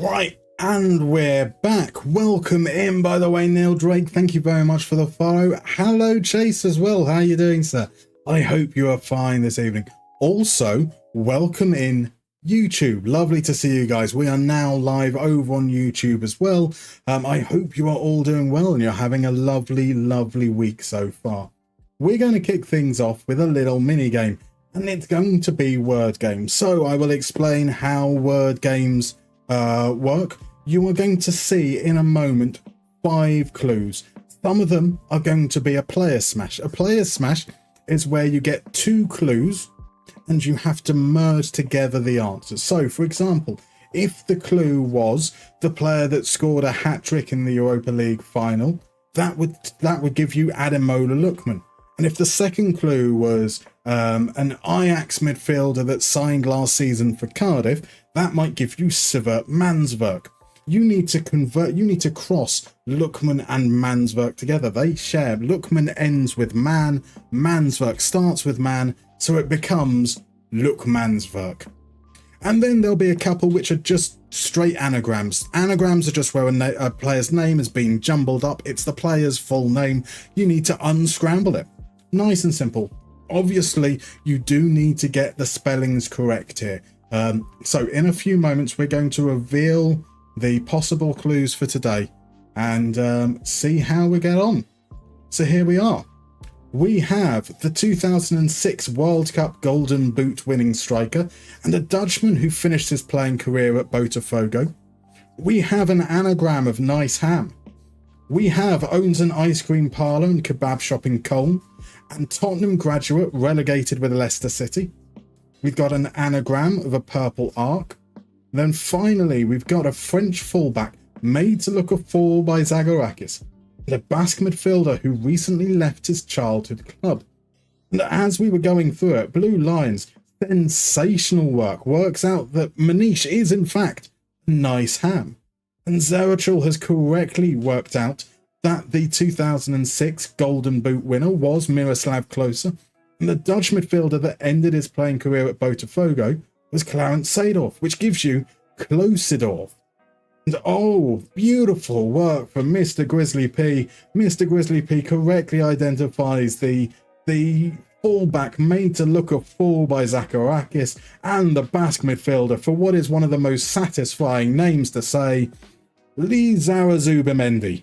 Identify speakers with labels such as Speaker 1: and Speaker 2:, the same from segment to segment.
Speaker 1: Right, and we're back. Welcome in, by the way, Neil Drake. Thank you very much for the follow. Hello, Chase, as well. How are you doing, sir? I hope you are fine this evening. Also, welcome in YouTube. Lovely to see you guys. We are now live over on YouTube as well. I hope you are all doing well and you're having a lovely, lovely week so far. We're going to kick things off with a little mini game, and it's going to be word games. So I will explain how word games work. You are going to see in a moment 5 clues. Some of them are going to be a player smash. A player smash is where you get 2 clues and you have to merge together the answers. So, for example, if the clue was the player that scored a hat-trick in the Europa League final, that would give you Ademola Lookman. And if the second clue was an Ajax midfielder that signed last season for Cardiff, that might give you Sivert Manswerk. You need to cross Lookman and Manswerk together. They share. Lookman ends with man, Manswerk starts with man, so it becomes Lookmanswerk. And then there'll be a couple which are just straight anagrams. Anagrams are just where a player's name has been jumbled up. It's the player's full name. You need to unscramble it. Nice and simple. Obviously, you do need to get the spellings correct here. So in a few moments, we're going to reveal the possible clues for today and see how we get on. So here we are. We have the 2006 World Cup Golden Boot winning striker and a Dutchman who finished his playing career at Botafogo. We have an anagram of nice ham. We have owns an ice cream parlour and kebab shop in Colne, and Tottenham graduate relegated with Leicester City. We've got an anagram of a purple arc. Then finally, we've got a French fullback made to look a fool by Zagorakis, and a Basque midfielder who recently left his childhood club. And as we were going through it, Blue Lions, sensational work, works out that Manish is in fact a nice ham. And Zerachel has correctly worked out that the 2006 Golden Boot winner was Miroslav Klose, and the Dutch midfielder that ended his playing career at Botafogo was Clarence Seedorf, which gives you Klosidorf. And oh, beautiful work from Mr. Grizzly P. Mr. Grizzly P correctly identifies the fullback made to look a fool by Zacharakis and the Basque midfielder for what is one of the most satisfying names to say, Lizara Zubamendi.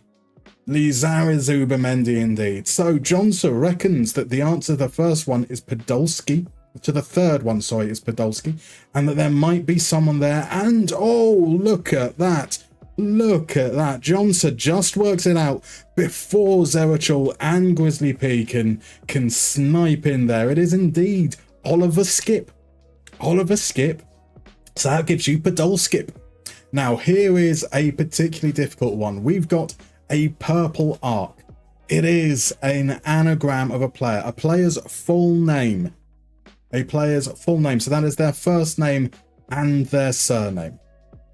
Speaker 1: Lizara Zubamendi indeed. So Johnson reckons that the answer to the first one is Podolski. To the third one, sorry, is Podolski. And that there might be someone there. And oh, look at that. Look at that. Johnson just works it out before Zerachel and Grizzly P can snipe in there. It is indeed Oliver Skip. Oliver Skip. So that gives you Podolskip. Now, here is a particularly difficult one. We've got a purple arc. It is an anagram of a player, a player's full name. A player's full name. So that is their first name and their surname.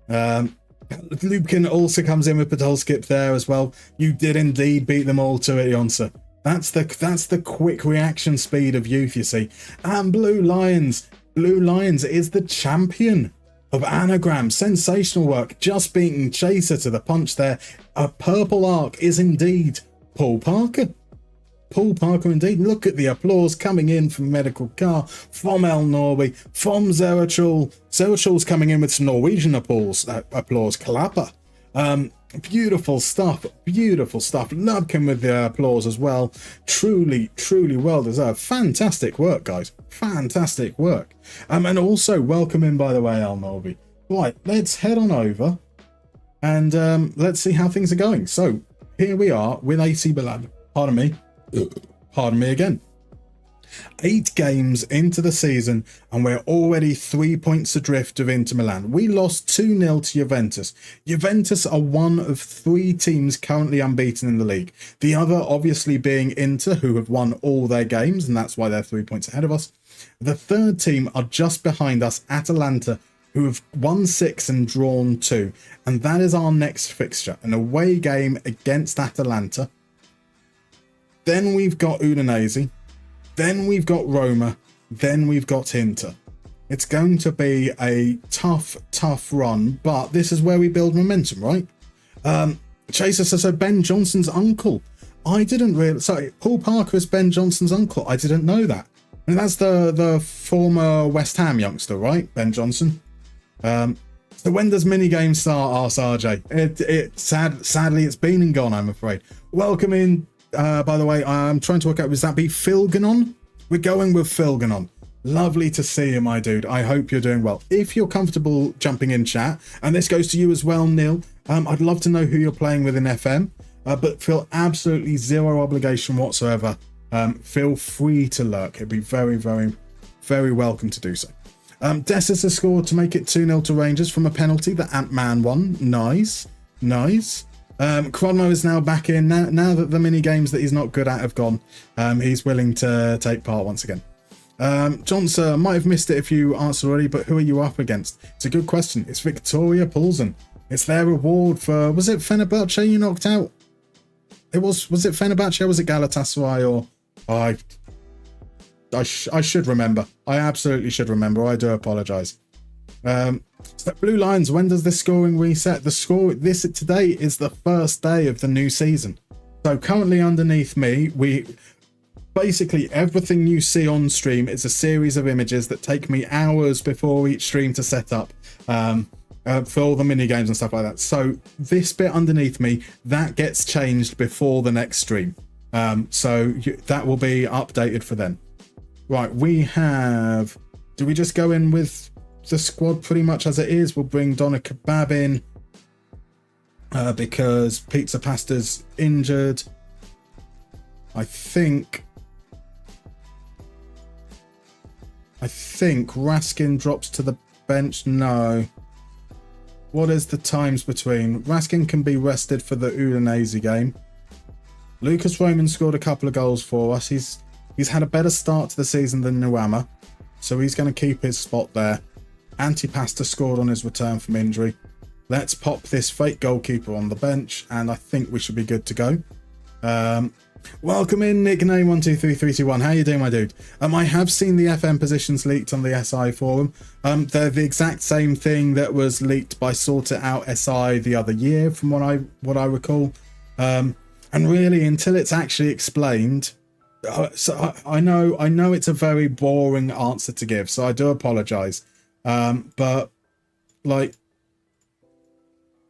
Speaker 1: Lupkin also comes in with Podolskip there as well. You did indeed beat them all to it, Jonsa. That's the quick reaction speed of youth, you see. And Blue Lions is the champion of anagram. Sensational work, just beating Chaser to the punch there. A purple arc is indeed Paul Parker. Paul Parker indeed. Look at the applause coming in from Medical Car, from El Norby, from Zerachel. Zerachel's coming in with some Norwegian applause. Klapper. Beautiful stuff. Beautiful stuff. Lubkin with the applause as well. Truly, truly well deserved. Fantastic work, guys. Fantastic work. And also welcome in, by the way, El Norby. Right, let's head on over and let's see how things are going. So here we are with AC Milan. Pardon me again. 8 games into the season and we're already 3 points adrift of Inter Milan. We lost 2-0 to Juventus. Juventus are one of 3 teams currently unbeaten in the league. The other obviously being Inter, who have won all their games, and that's why they're 3 points ahead of us. The third team are just behind us, Atalanta, who have won 6 and drawn 2. And that is our next fixture, an away game against Atalanta. Then we've got Udinese. Then we've got Roma. Then we've got Inter. It's going to be a tough run, but this is where we build momentum, right? Chaser says, so Ben Johnson's uncle. I didn't really... Sorry, Paul Parker is Ben Johnson's uncle. I didn't know that. And that's the former West Ham youngster, right? Ben Johnson. So when does minigames start? Asks RJ. Sadly, it's been and gone, I'm afraid. Welcome in, by the way. I'm trying to work out, was that be Philganon? We're going with Philganon. Lovely to see you, my dude. I hope you're doing well. If you're comfortable jumping in chat, and this goes to you as well, Neil, I'd love to know who you're playing with in FM, but feel absolutely zero obligation whatsoever. Feel free to lurk. It'd be very, very, very welcome to do so. Dessus has scored to make it 2-0 to Rangers from a penalty that Ant-Man won. Nice. Crodmo is now back in. Now that the mini games that he's not good at have gone, he's willing to take part once again. Johnson, might have missed it if you answered already, but who are you up against? It's a good question. It's Victoria Poulsen. It's their reward for... Was it Fenerbahce you knocked out? Was it Fenerbahce or was it Galatasaray? Or... I should remember. I absolutely should remember. I do apologise. So Blue Lions, when does this scoring reset? The score today is the first day of the new season. So currently underneath me, basically everything you see on stream is a series of images that take me hours before each stream to set up for all the mini games and stuff like that. So this bit underneath me, that gets changed before the next stream. That will be updated for then. Right, we have... Do we just go in with the squad pretty much as it is? We'll bring Donna Kebab in because Pizza Pasta's injured. I think Raskin drops to the bench. No. What is the times between? Raskin can be rested for the Udinese game. Lucas Roman scored a couple of goals for us. He's had a better start to the season than Nuama, so he's going to keep his spot there. Antipasta scored on his return from injury. Let's pop this fake goalkeeper on the bench, and I think we should be good to go. Welcome in, nickname 123321. How you doing, my dude? I have seen the FM positions leaked on the SI forum. They're the exact same thing that was leaked by Sort It Out SI the other year, from what I recall. And really, until it's actually explained, so I know it's a very boring answer to give, so I do apologise. But like,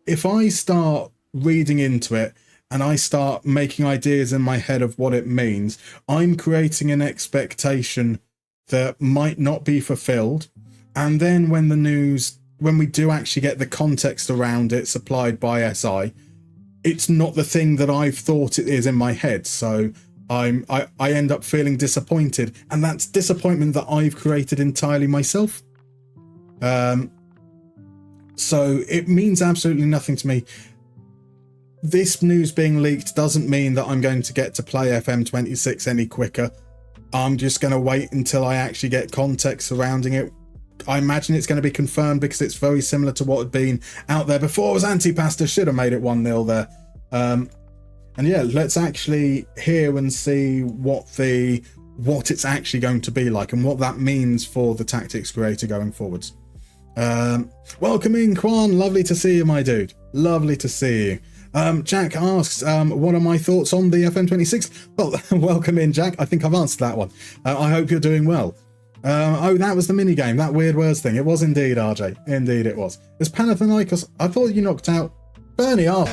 Speaker 1: if I start reading into it and I start making ideas in my head of what it means, I'm creating an expectation that might not be fulfilled. And then when we do actually get the context around it supplied by SI, it's not the thing that I've thought it is in my head. So I end up feeling disappointed, and that's disappointment that I've created entirely myself. So it means absolutely nothing to me. This news being leaked doesn't mean that I'm going to get to play FM26 any quicker. I'm just going to wait until I actually get context surrounding it. I imagine it's going to be confirmed because it's very similar to what had been out there before. It was Antipasta, should have made it 1-0 there. And yeah, let's actually hear and see what it's actually going to be like and what that means for the tactics creator going forwards. Welcome in, Kwan. Lovely to see you, my dude. Lovely to see you. Jack asks, what are my thoughts on the FM26? Well, welcome in, Jack. I think I've answered that one. I hope you're doing well. Oh, that was the mini game, that weird words thing. It was indeed, RJ. Indeed it was. It's Panathinaikos. I thought you knocked out Bernie off.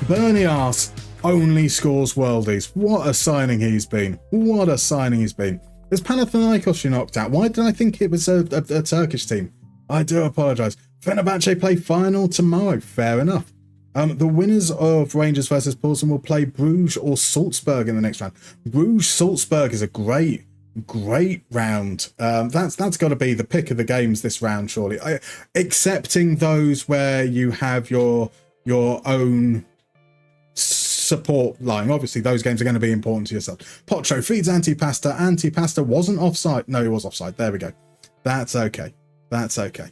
Speaker 1: Bernie asks, only scores worldies. What a signing he's been. What a signing he's been. It's Panathinaikos you knocked out. Why did I think it was a Turkish team? I do apologise. Fenerbahce play final tomorrow. Fair enough. The winners of Rangers versus Poulsen will play Bruges or Salzburg in the next round. Bruges-Salzburg is a great round. That's got to be the pick of the games this round, surely. Excepting those where you have your own support line. Obviously, those games are going to be important to yourself. Pocho feeds Antipasta. Antipasta wasn't offside. No, he was offside. There we go. That's okay. That's okay.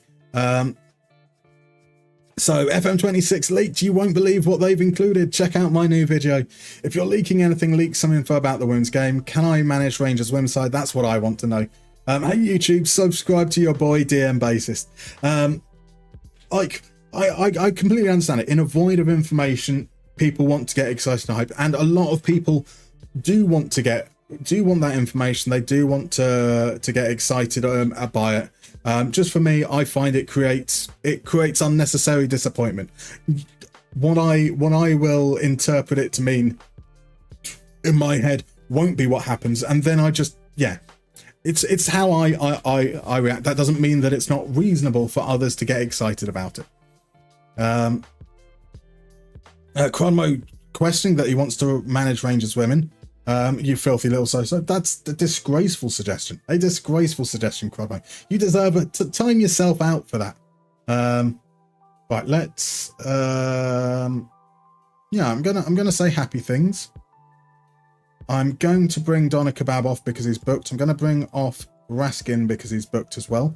Speaker 1: So FM26 leaked. You won't believe what they've included. Check out my new video. If you're leaking anything, leak some info about the women's game. Can I manage Rangers women's side? That's what I want to know. Hey YouTube, subscribe to your boy DM Bassist. I completely understand it. In a void of information, people want to get excited and hyped, and a lot of people do want that information. They do want to get excited by it. Just for me, I find it creates unnecessary disappointment. What I will interpret it to mean in my head won't be what happens, and then I just it's how I react. That doesn't mean that it's not reasonable for others to get excited about it. Cronmo questioning that he wants to manage Rangers women. You filthy little so that's a disgraceful suggestion. A disgraceful suggestion, Cronmo. You deserve it. Time yourself out for that. Right, let's I'm gonna say happy things. I'm going to bring Donna Kebab off because he's booked. I'm going to bring off Raskin because he's booked as well.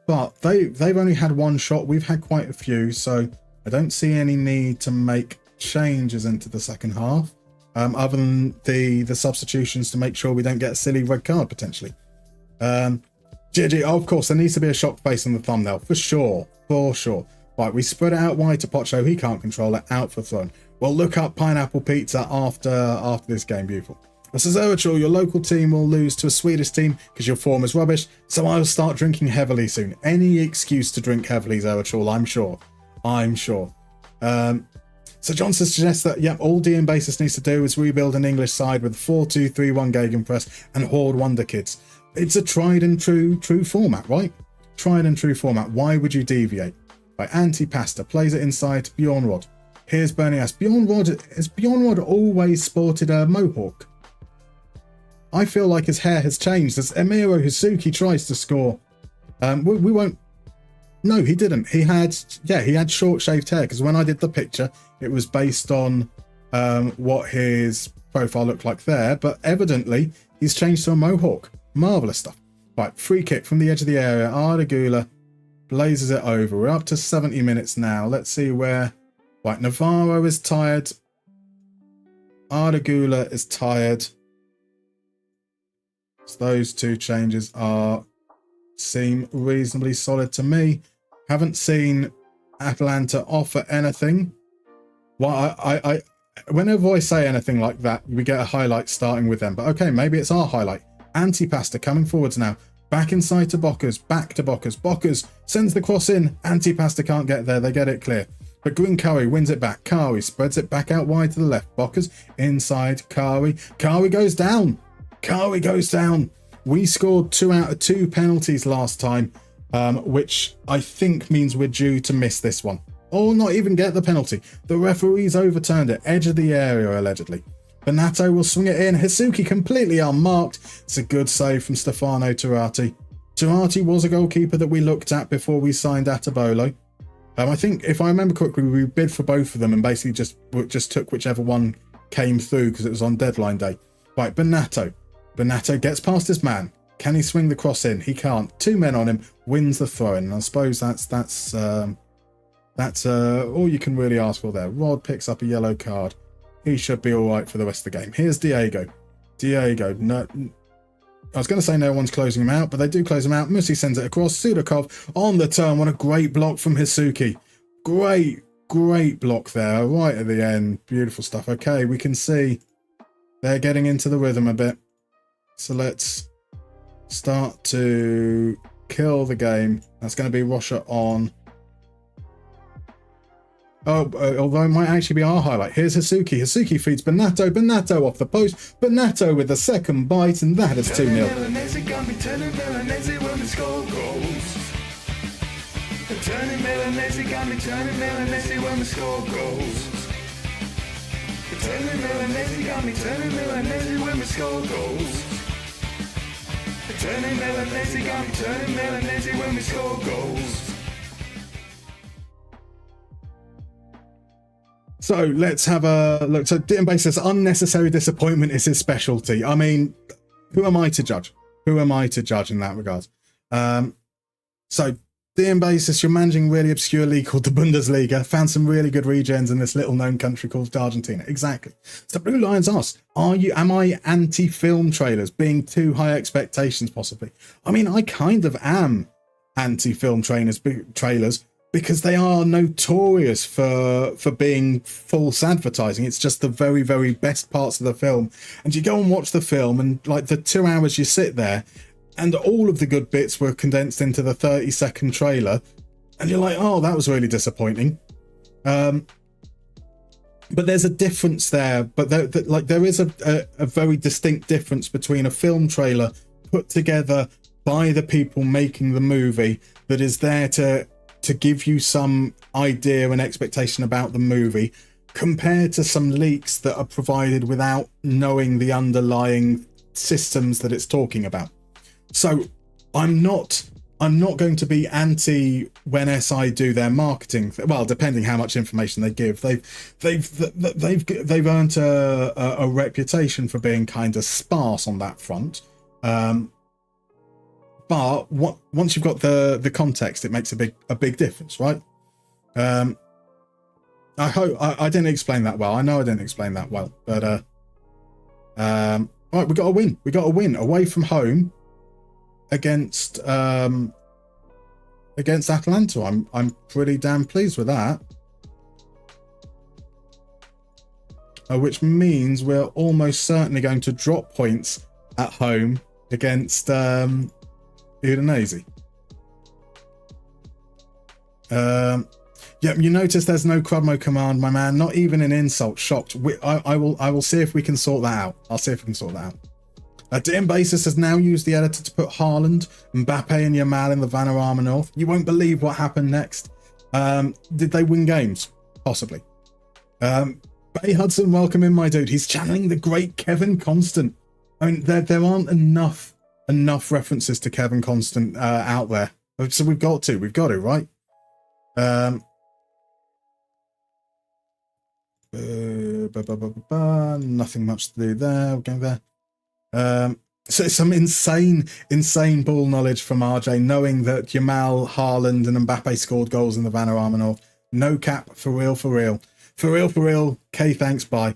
Speaker 1: But they've only had one shot. We've had quite a few, so I don't see any need to make changes into the second half, other than the substitutions to make sure we don't get a silly red card potentially. GG, of course, there needs to be a shock face on the thumbnail for sure. Right, we spread it out wide to Pocho. He can't control it. Out for fun. Well, look up pineapple pizza after this game. Beautiful. This is Erachel. Your local team will lose to a Swedish team because your form is rubbish, so I'll start drinking heavily soon. Any excuse to drink heavily, Erachel, I'm sure. So Johnson suggests that, all DM Basis needs to do is rebuild an English side with 4-2-3-1 gegenpress and Horde Wonder Kids. It's a tried and true format, right? Tried and true format. Why would you deviate? By Anti-Pasta plays it inside to Bjorn Rod. Here's Bernie S. Has Bjorn Rod always sported a mohawk? I feel like his hair has changed as Emiro Hisuki tries to score. We won't. No, he didn't. He had short shaved hair, because when I did the picture, it was based on what his profile looked like there, but evidently he's changed to a mohawk. Marvelous stuff. Right, free kick from the edge of the area. Ardagula blazes it over. We're up to 70 minutes now. Let's see where. Right, Navarro is tired. Ardagula is tired. So those two changes seem reasonably solid to me. Haven't seen Atalanta offer anything. Well, I whenever I say anything like that, we get a highlight starting with them. But okay, maybe it's our highlight. Antipasta coming forwards now. Back inside to Bockers. Back to Bockers. Bockers sends the cross in. Antipasta can't get there. They get it clear. But Green Curry wins it back. Kari spreads it back out wide to the left. Bockers inside. Kari. Kari goes down. Kari goes down. We scored 2 out of 2 penalties last time, which I think means we're due to miss this one. Or not even get the penalty. The referees overturned it. Edge of the area, allegedly. Benato will swing it in. Hisuki completely unmarked. It's a good save from Stefano Turati. Turati was a goalkeeper that we looked at before we signed Atabolo. I think, if I remember correctly, we bid for both of them and basically just took whichever one came through because it was on deadline day. Right, Benato. Benato gets past his man. Can he swing the cross in? He can't. 2 men on him. Wins the throw-in. I suppose that's all you can really ask for there. Rod picks up a yellow card. He should be all right for the rest of the game. Here's Diego. No, I was going to say no one's closing him out, but they do close him out. Musi sends it across. Sudakov on the turn. What a great block from Hisuki. Great block there, right at the end. Beautiful stuff. Okay, we can see they're getting into the rhythm a bit. So let's start to kill the game. That's going to be Rocha on. Although it might actually be our highlight. Here's Hisuki. Hisuki feeds Benato. Benato off the post. Benato with the second bite, and that is 2-0. So let's have a look. So Dittenbay says unnecessary disappointment is his specialty. I mean, who am I to judge? Who am I to judge in that regard? So DM Basis, you're managing a really obscure league called the Bundesliga. Found some really good regens in this little known country called Argentina. Exactly. So Blue Lions asks, am I anti-film trailers, being too high expectations possibly? I mean, I kind of am anti-film trailers because they are notorious for being false advertising. It's just the very, very best parts of the film. And you go and watch the film, and like the 2 hours you sit there, and all of the good bits were condensed into the 30-second trailer, and you're like, oh, that was really disappointing. But there's a difference there. But there is a very distinct difference between a film trailer put together by the people making the movie that is there to give you some idea and expectation about the movie, compared to some leaks that are provided without knowing the underlying systems that it's talking about. So I'm not going to be anti when SI do their marketing. Well, depending how much information they give, they've earned a reputation for being kind of sparse on that front. But once you've got the context, it makes a big difference, right? I hope I didn't explain that well. I know I didn't explain that well, but right, we got a win. We got a win away from home against Atalanta. I'm pretty damn pleased with that. Which means we're almost certainly going to drop points at home against Udinese. Yep, you notice there's no Crudmo command, my man. Not even an insult. Shocked. I will see if we can sort that out. I'll see if we can sort that out. DM Basis has now used the editor to put Haaland, Mbappe and Yamal in the Vanarama North. You won't believe what happened next. Did they win games? Possibly. Bay Hudson, welcome in, my dude. He's channeling the great Kevin Constant. I mean, there aren't enough references to Kevin Constant out there. So we've got to, right? Nothing much to do there. We're going there. So some insane ball knowledge from RJ, knowing that Yamal, Haaland and Mbappe scored goals in the Vanarama North. No cap, for real. K, thanks, bye.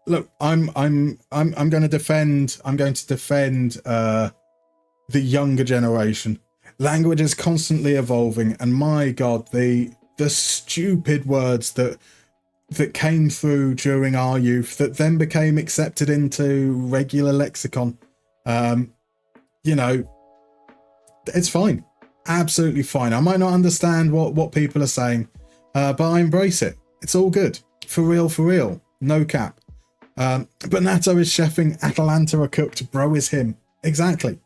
Speaker 1: Look, I'm going to defend the younger generation. Language is constantly evolving, and my God, the stupid words that came through during our youth that then became accepted into regular lexicon. You know, it's fine. Absolutely fine. I might not understand what people are saying, but I embrace it. It's all good. For real. No cap. But Nato is chefing. Atalanta are cooked. Bro is him. Exactly.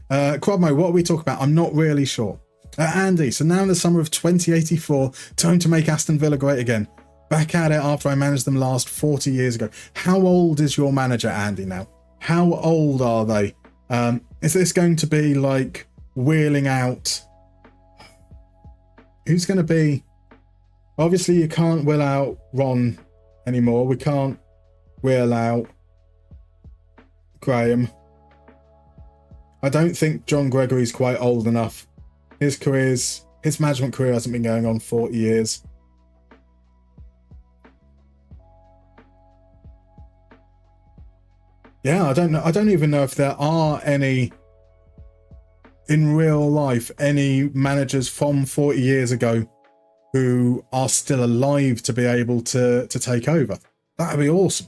Speaker 1: Quadmo, what are we talking about? I'm not really sure. Andy, so now in the summer of 2084, time to make Aston Villa great again. Back at it after I managed them last 40 years ago. How old is your manager, Andy, now? How old are they? Is this going to be like wheeling out? Who's going to be? Obviously, you can't wheel out Ron anymore. We can't wheel out Graham. I don't think John Gregory's quite old enough. His management career hasn't been going on 40 years. Yeah, I don't know. I don't even know if there are any in real life, any managers from 40 years ago who are still alive to be able to take over. That'd be awesome.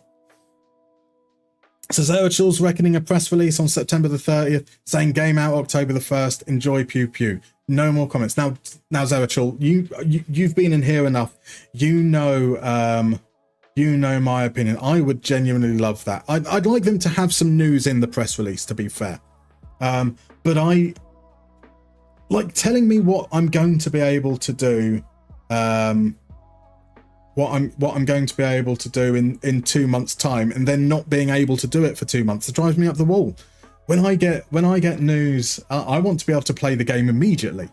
Speaker 1: So Zerachul's reckoning a press release on September the 30th saying game out October the 1st. Enjoy pew pew. No more comments. Now Zerachul, you've been in here enough. You know my opinion. I would genuinely love that. I'd like them to have some news in the press release, to be fair. But I like telling me what I'm going to be able to do. What I'm going to be able to do in 2 months' time, and then not being able to do it for 2 months. It drives me up the wall. When I get news, I want to be able to play the game immediately.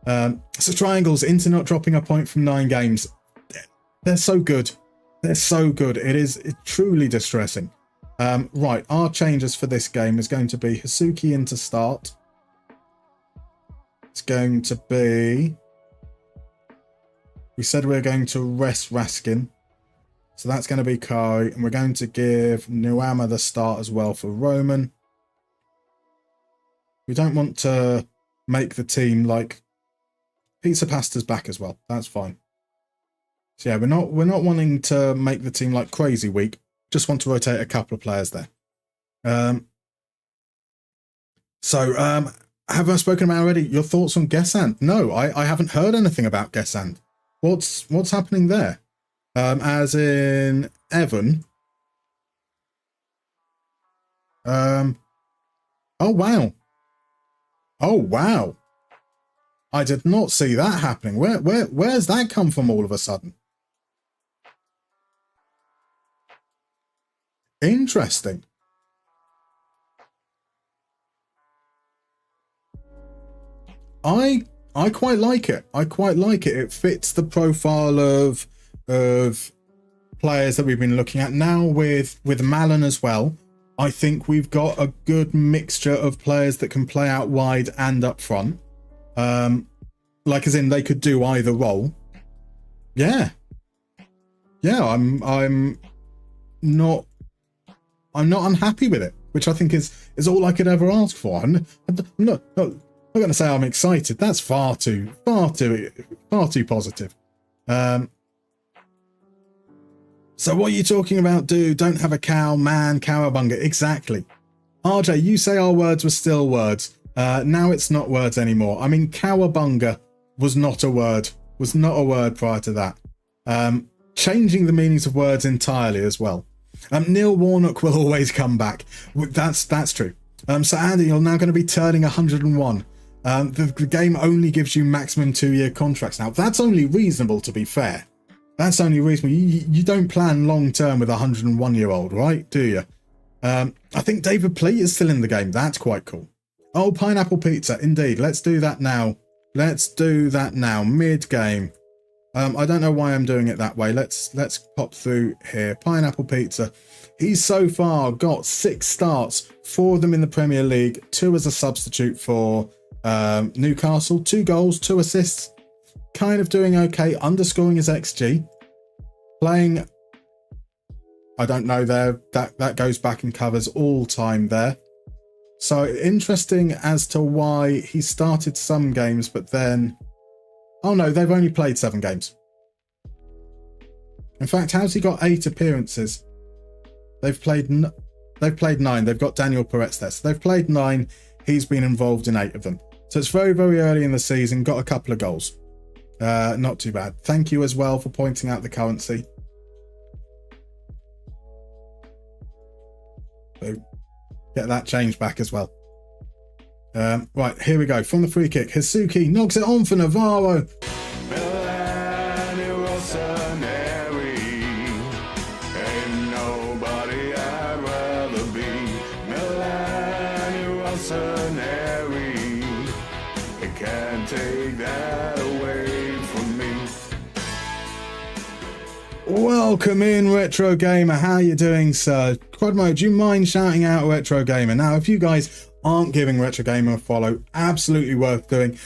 Speaker 1: So Triangles, Inter not dropping a point from 9 games. They're so good. They're so good. It's truly distressing. Right, our changes for this game is going to be Hasuki in to start. It's going to be... We said we're going to rest Raskin. So that's going to be Kari. And we're going to give Nuama the start as well for Roman. We don't want to make the team like... Pizza Pasta's back as well. That's fine. So yeah, we're not wanting to make the team like crazy weak. Just want to rotate a couple of players there. Have I spoken about already? Your thoughts on Gesand? No, I haven't heard anything about Gesand. What's happening there? As in Evan. Oh wow. Oh wow. I did not see that happening. Where's that come from all of a sudden? Interesting. I quite like it. I quite like it. It fits the profile of players that we've been looking at now with Milan as well. I think we've got a good mixture of players that can play out wide and up front. Like as in they could do either role. Yeah. Yeah, I'm not unhappy with it, which I think is all I could ever ask for. I'm not going to say I'm excited. That's far too positive. So what are you talking about, dude? Don't have a cow, man, cowabunga. Exactly. RJ, you say our words were still words. Now it's not words anymore. I mean, cowabunga was not a word. Was not a word prior to that. Changing the meanings of words entirely as well. Neil Warnock will always come back. That's true. So Andy, you're now going to be turning 101. The game only gives you maximum 2-year contracts now. That's only reasonable, to be fair. That's only reasonable. You don't plan long term with a 101-year-old, right? Do you? I think David Pleat is still in the game. That's quite cool. Oh, pineapple pizza. Indeed. Let's do that now. Let's do that now. Mid-game. I don't know why I'm doing it that way. Let's pop through here. Pineapple pizza. He's so far got 6 starts, 4 of them in the Premier League, 2 as a substitute for Newcastle, 2 goals, 2 assists. Kind of doing okay. Underscoring his XG. Playing, I don't know there. That goes back and covers all time there. So interesting as to why he started some games, but then... Oh no, they've only played 7 games. In fact, how's he got 8 appearances? They've played 9. They've got Daniel Peretz there. So they've played 9. He's been involved in 8 of them. So it's very, very early in the season. Got a couple of goals. Not too bad. Thank you as well for pointing out the currency. So get that change back as well. Right, here we go. From the free kick, Hisuki knocks it on for Navarro.
Speaker 2: Milan, ain't nobody I'd rather be. Milan, it can't take that away from me.
Speaker 1: Welcome in, Retro Gamer. How you doing, sir? Quadmo, do you mind shouting out Retro Gamer? Now, if you guys aren't giving Retro Gamer a follow, absolutely worth doing.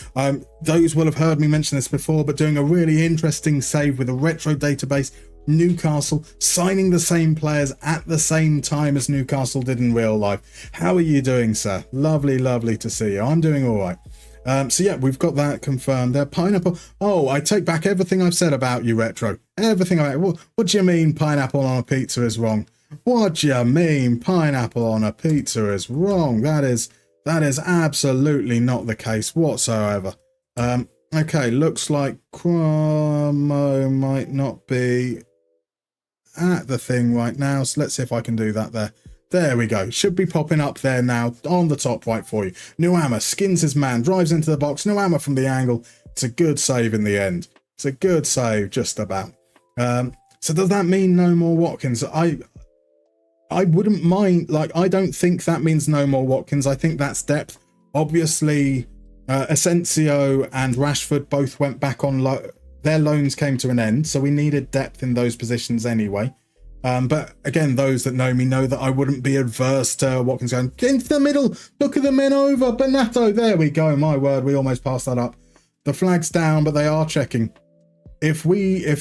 Speaker 1: Those will have heard me mention this before, but doing a really interesting save with a retro database, Newcastle, signing the same players at the same time as Newcastle did in real life. How are you doing, sir? Lovely, lovely to see you. I'm doing all right. So yeah, we've got that confirmed there. Pineapple. Oh, I take back everything I've said about you, Retro. Everything what do you mean pineapple on a pizza is wrong? What do you mean pineapple on a pizza is wrong? That is absolutely not the case whatsoever. Okay, looks like Chromo might not be at the thing right now. So let's see if I can do that there. There we go. Should be popping up there now on the top right for you. Nuama skins his man, drives into the box. Nuama from the angle. It's a good save in the end. It's a good save, just about. So does that mean no more Watkins? I wouldn't mind, like, I don't think that means no more Watkins. I think that's depth. Obviously, Asensio and Rashford both went back on their loans came to an end, so we needed depth in those positions anyway. But again, those that know me know that I wouldn't be adverse to Watkins going into the middle. Look at the men over. Bernatto. There we go. My word, we almost passed that up. The flag's down, but they are checking. If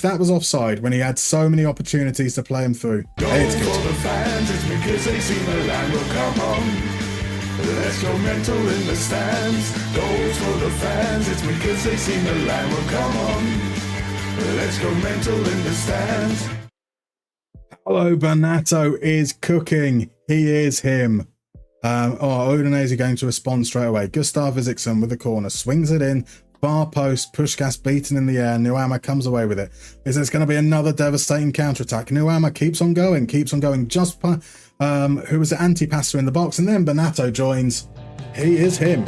Speaker 1: that was offside when he had so many opportunities to play him through.
Speaker 2: Goals for the fans, it's because they see Milan will come on. Let's go mental in the stands. Goals for the fans, it's because they see Milan will come on. Let's go mental in the stands.
Speaker 1: Hello, Bernatto is cooking. He is him. Udinese going to respond straight away. Gustav Isaacson with the corner, swings it in. Far post, Puskás beaten in the air. Nuama comes away with it. Is there's going to be another devastating counter-attack? Nuama keeps on going. Just who was the anti-passer in the box, and then Bernatto joins. He is him.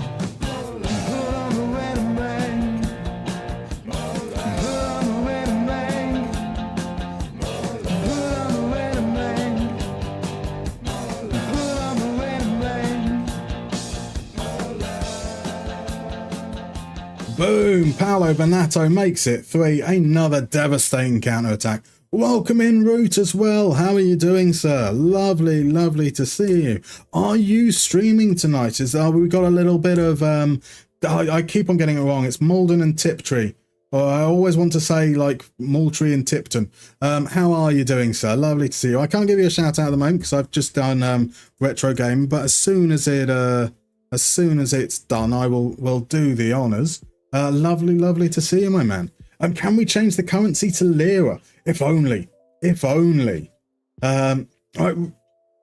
Speaker 1: Boom! Paolo Bernatto makes it 3. Another devastating counter-attack. Welcome in, Root, as well. How are you doing, sir? Lovely, lovely to see you. Are you streaming tonight? We got a little bit of... I keep on getting it wrong. It's Malden and Tiptree. I always want to say, like, Moultrie and Tipton. How are you doing, sir? Lovely to see you. I can't give you a shout-out at the moment because I've just done Retro Game, but as soon as it's done, I will do the honours. Lovely to see you, my man. Can we change the currency to lira? If only.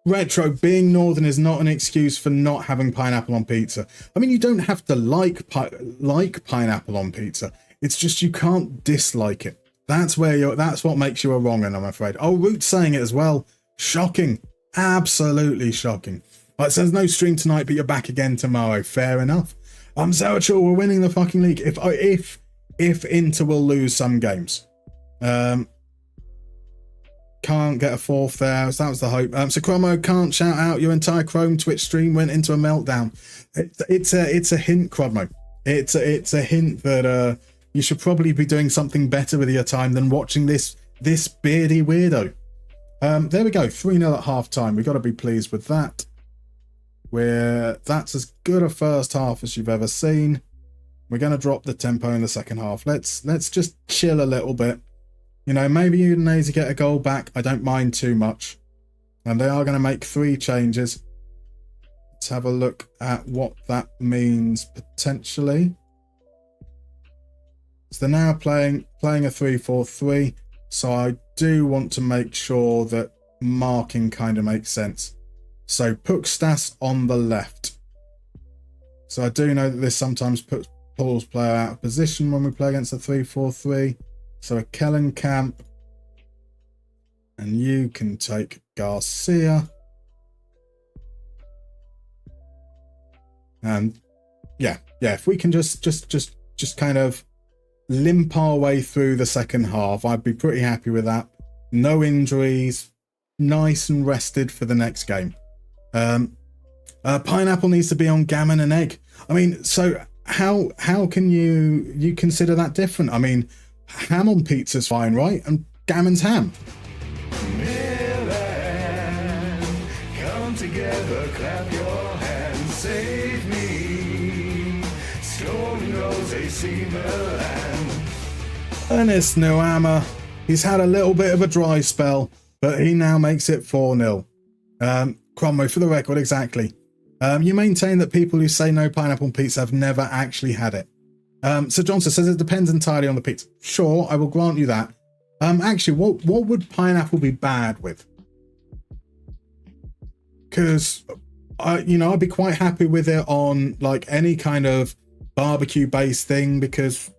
Speaker 1: Retro, being northern is not an excuse for not having pineapple on pizza. I mean, you don't have to like pineapple on pizza. It's just you can't dislike it. That's what makes you a wrong un, I'm afraid. Oh, Root's saying it as well. Shocking. Absolutely shocking. Right, so there's no stream tonight, but you're back again tomorrow. Fair enough. Zerachel, we're winning the fucking league. If Inter will lose some games. Can't get a fourth there. So that was the hope. So Chromo, can't shout out. Your entire Chrome Twitch stream went into a meltdown. It's a hint, Chromo. It's a hint that you should probably be doing something better with your time than watching this beardy weirdo. There we go. 3-0 at half time. We've got to be pleased with that. That's as good a first half as you've ever seen. We're going to drop the tempo in the second half. Let's just chill a little bit. You know, maybe Udinese get a goal back. I don't mind too much. And they are going to make 3 changes. Let's have a look at what that means potentially. So they're now playing a 3-4-3. So I do want to make sure that marking kind of makes sense. So Puskás on the left. So I do know that this sometimes pulls player out of position when we play against a 3-4-3. So a Kellenkamp, and you can take Garcia. And yeah, if we can just kind of limp our way through the second half, I'd be pretty happy with that. No injuries, nice and rested for the next game. Pineapple needs to be on gammon and egg. I mean, so how can you consider that different? I mean, ham on pizza's fine, right? And gammon's ham.
Speaker 2: Milan, come together, clap your hands, save me. Storm goes AC Milan.
Speaker 1: Ernest Nuama, he's had a little bit of a dry spell, but he now makes it 4-0. Cromwell, for the record, exactly. You maintain that people who say no pineapple on pizza have never actually had it. So Johnson says it depends entirely on the pizza. Sure, I will grant you that. Actually, what would pineapple be bad with? Because I'd be quite happy with it on like any kind of barbecue based thing, because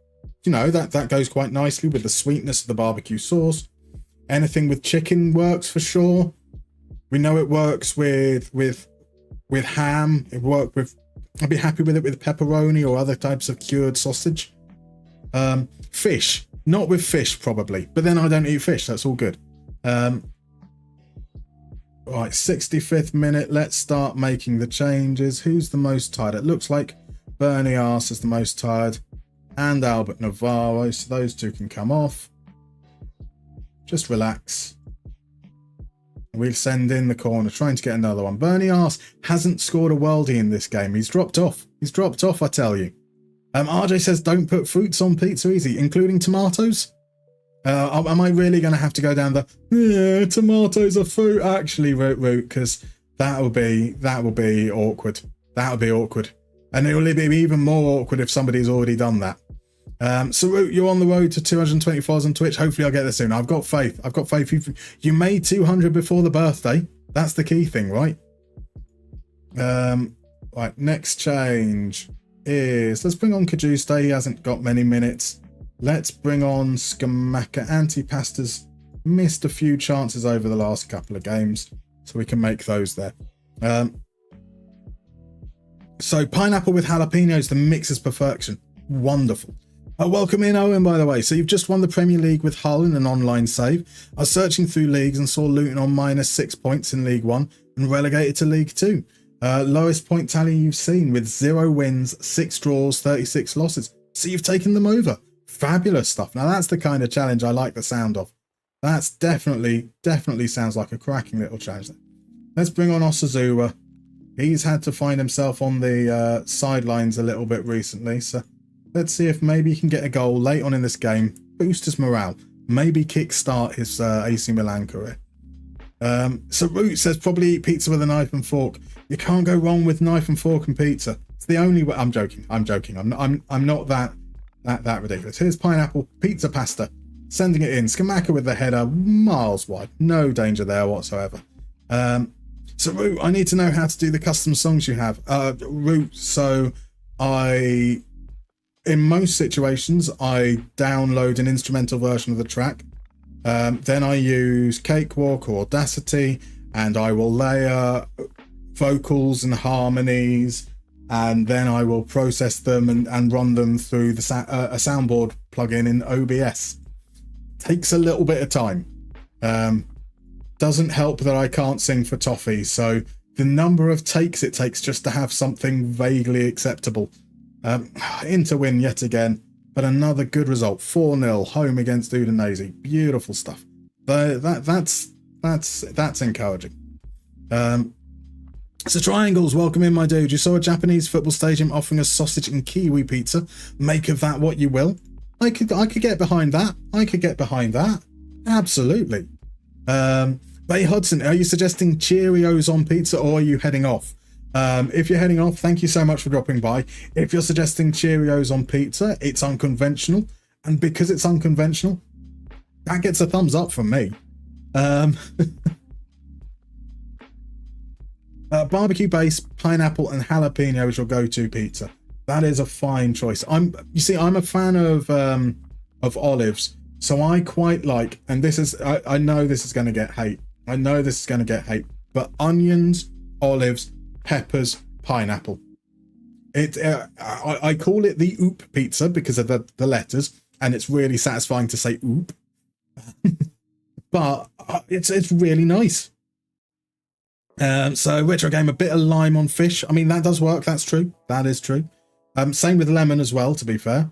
Speaker 1: that goes quite nicely with the sweetness of the barbecue sauce. Anything with chicken works for sure. We know it works with ham. I'd be happy with it with pepperoni or other types of cured sausage. Fish, not with fish probably, but then I don't eat fish. That's all good. Right, 65th minute. Let's start making the changes. Who's the most tired? It looks like Bernie Arse is the most tired, and Albert Navarro. So those two can come off. Just relax. We'll send in the corner, trying to get another one. Bernie Arse hasn't scored a worldie in this game. He's dropped off. He's dropped off, I tell you. RJ says, don't put fruits on pizza easy, including tomatoes. Am I really going to have to go down the, tomatoes are fruit, actually, route? Because that will be awkward. That will be awkward. And it will be even more awkward if somebody's already done that. So Root, you're on the road to 224s on Twitch. Hopefully I'll get there soon. I've got faith. I've got faith. You made 200 before the birthday. That's the key thing, right? Right, next change is, let's bring on Kajuste. He hasn't got many minutes. Let's bring on Skamaka. Antipasta's missed a few chances over the last couple of games, so we can make those there. So pineapple with jalapenos, the mix is perfection. Wonderful. Welcome in, Owen, by the way. So you've just won the Premier League with Hull in an online save. I was searching through leagues and saw Luton on -6 points in League 1 and relegated to League 2. Lowest point tally you've seen with 0 wins, 6 draws, 36 losses. So you've taken them over. Fabulous stuff. Now that's the kind of challenge I like the sound of. That's definitely sounds like a cracking little challenge. Let's bring on Osazua. He's had to find himself on the sidelines a little bit recently. So let's see if maybe he can get a goal late on in this game, boost his morale, maybe kickstart his AC Milan career. So Root says probably eat pizza with a knife and fork. You can't go wrong with knife and fork and pizza. It's the only way. I'm joking. I'm not that ridiculous. Here's pineapple pizza pasta. Sending it in. Skamaka with the header miles wide. No danger there whatsoever. So Root, I need to know how to do the custom songs you have. Root, so in most situations, I download an instrumental version of the track. Then I use Cakewalk or Audacity, and I will layer vocals and harmonies, and then I will process them and run them through a soundboard plugin in OBS. Takes a little bit of time. Doesn't help that I can't sing for toffee, so the number of takes it takes just to have something vaguely acceptable. Inter win yet again, but another good result. 4-0 home against Udinese. Beautiful stuff. That's encouraging. So Triangles, welcome in, my dude. You saw a Japanese football stadium offering a sausage and kiwi pizza. Make of that what you will. I could get behind that. Absolutely. Bay Hudson, are you suggesting Cheerios on pizza, or are you heading off? If you're heading off, thank you so much for dropping by. If you're suggesting Cheerios on pizza, it's unconventional. And because it's unconventional, that gets a thumbs up from me. Barbecue base, pineapple and jalapeno is your go-to pizza. That is a fine choice. I'm a fan of olives, so I quite like, and this is, I know this is going to get hate. But onions, olives, peppers, pineapple. I call it the oop pizza because of the letters, and it's really satisfying to say oop. But it's really nice. So retro game, a bit of lime on fish. I mean, that does work. That's true. That is true. Same with lemon as well, to be fair.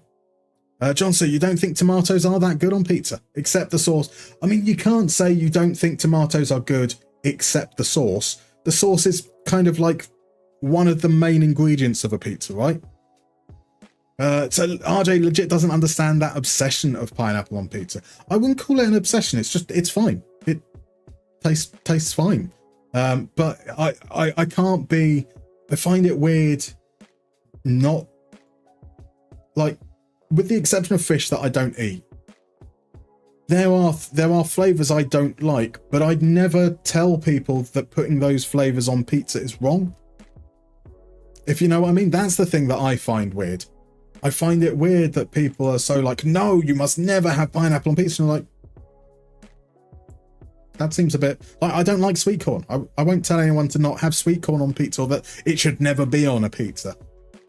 Speaker 1: John, so you don't think tomatoes are that good on pizza, except the sauce? I mean, you can't say you don't think tomatoes are good except the sauce. The sauce is kind of like one of the main ingredients of a pizza, right? So RJ legit doesn't understand that obsession of pineapple on pizza. I wouldn't call it an obsession. It's fine. It tastes fine. But I can't be. I find it weird. Not like, with the exception of fish that I don't eat. There are flavors I don't like, but I'd never tell people that putting those flavors on pizza is wrong. If you know what I mean, that's the thing that I find weird. I find it weird that people are so like, no, you must never have pineapple on pizza. And I'm like, that seems a bit like, I don't like sweet corn. I won't tell anyone to not have sweet corn on pizza, or that it should never be on a pizza.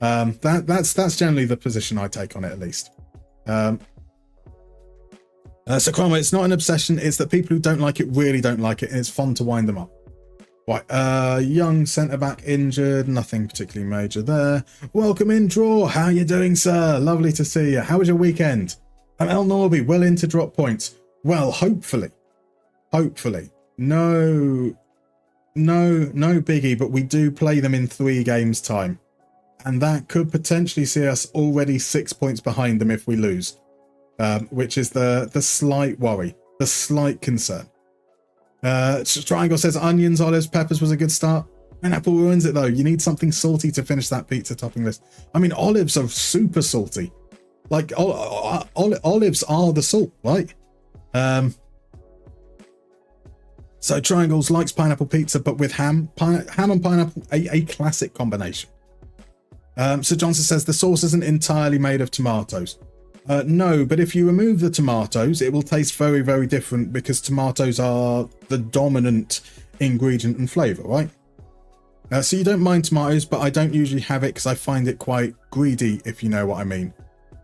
Speaker 1: That's generally the position I take on it, at least. So Cromwell, it's not an obsession. It's that people who don't like it really don't like it, and it's fun to wind them up. Right, young centre-back injured, nothing particularly major there. Welcome in, Draw. How you doing, sir? Lovely to see you. How was your weekend? I'm El Norby, willing to drop points. Well, hopefully. No biggie, but we do play them in 3 games time. And that could potentially see us already 6 points behind them if we lose. Which is the slight worry, the slight concern. Triangle says onions, olives, peppers was a good start. Pineapple ruins it though. You need something salty to finish that pizza topping list. I mean, olives are super salty. Like olives are the salt, right? So Triangles likes pineapple pizza, but with ham. Ham and pineapple, a classic combination. So Johnson says the sauce isn't entirely made of tomatoes. No, but if you remove the tomatoes, it will taste very, very different because tomatoes are the dominant ingredient and flavour, right? So you don't mind tomatoes, but I don't usually have it because I find it quite greedy, if you know what I mean.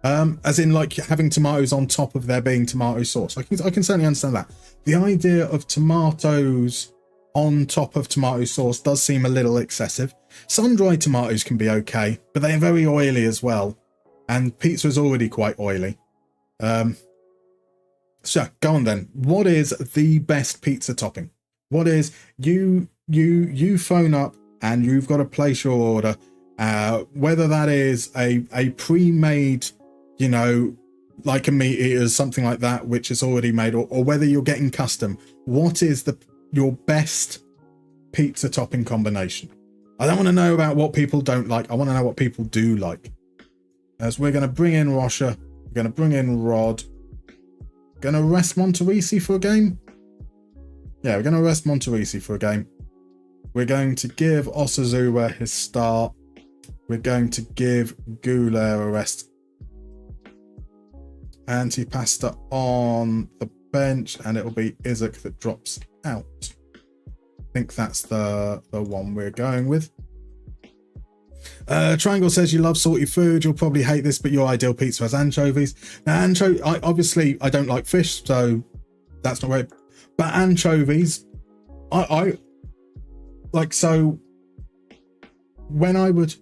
Speaker 1: As in like having tomatoes on top of there being tomato sauce. I can certainly understand that. The idea of tomatoes on top of tomato sauce does seem a little excessive. Sun-dried tomatoes can be okay, but they are very oily as well. And pizza is already quite oily. So go on then. What is the best pizza topping? What is you phone up and you've got to place your order. Whether that is a pre-made, you know, like a meat eater, something like that, which is already made, or whether you're getting custom. What is your best pizza topping combination? I don't want to know about what people don't like. I want to know what people do like. As we're going to bring in Rocha, we're going to bring in Rod. Going to rest Monterisi for a game? Yeah, we're going to rest Monterisi for a game. We're going to give Osazua his start. We're going to give Goulet a rest. Antipasta on the bench, and it'll be Isaac that drops out. I think that's the one we're going with. Triangle says you love salty food. You'll probably hate this, but your ideal pizza has anchovies. Now, obviously I don't like fish, so that's not right. But anchovies, I like. So when I would,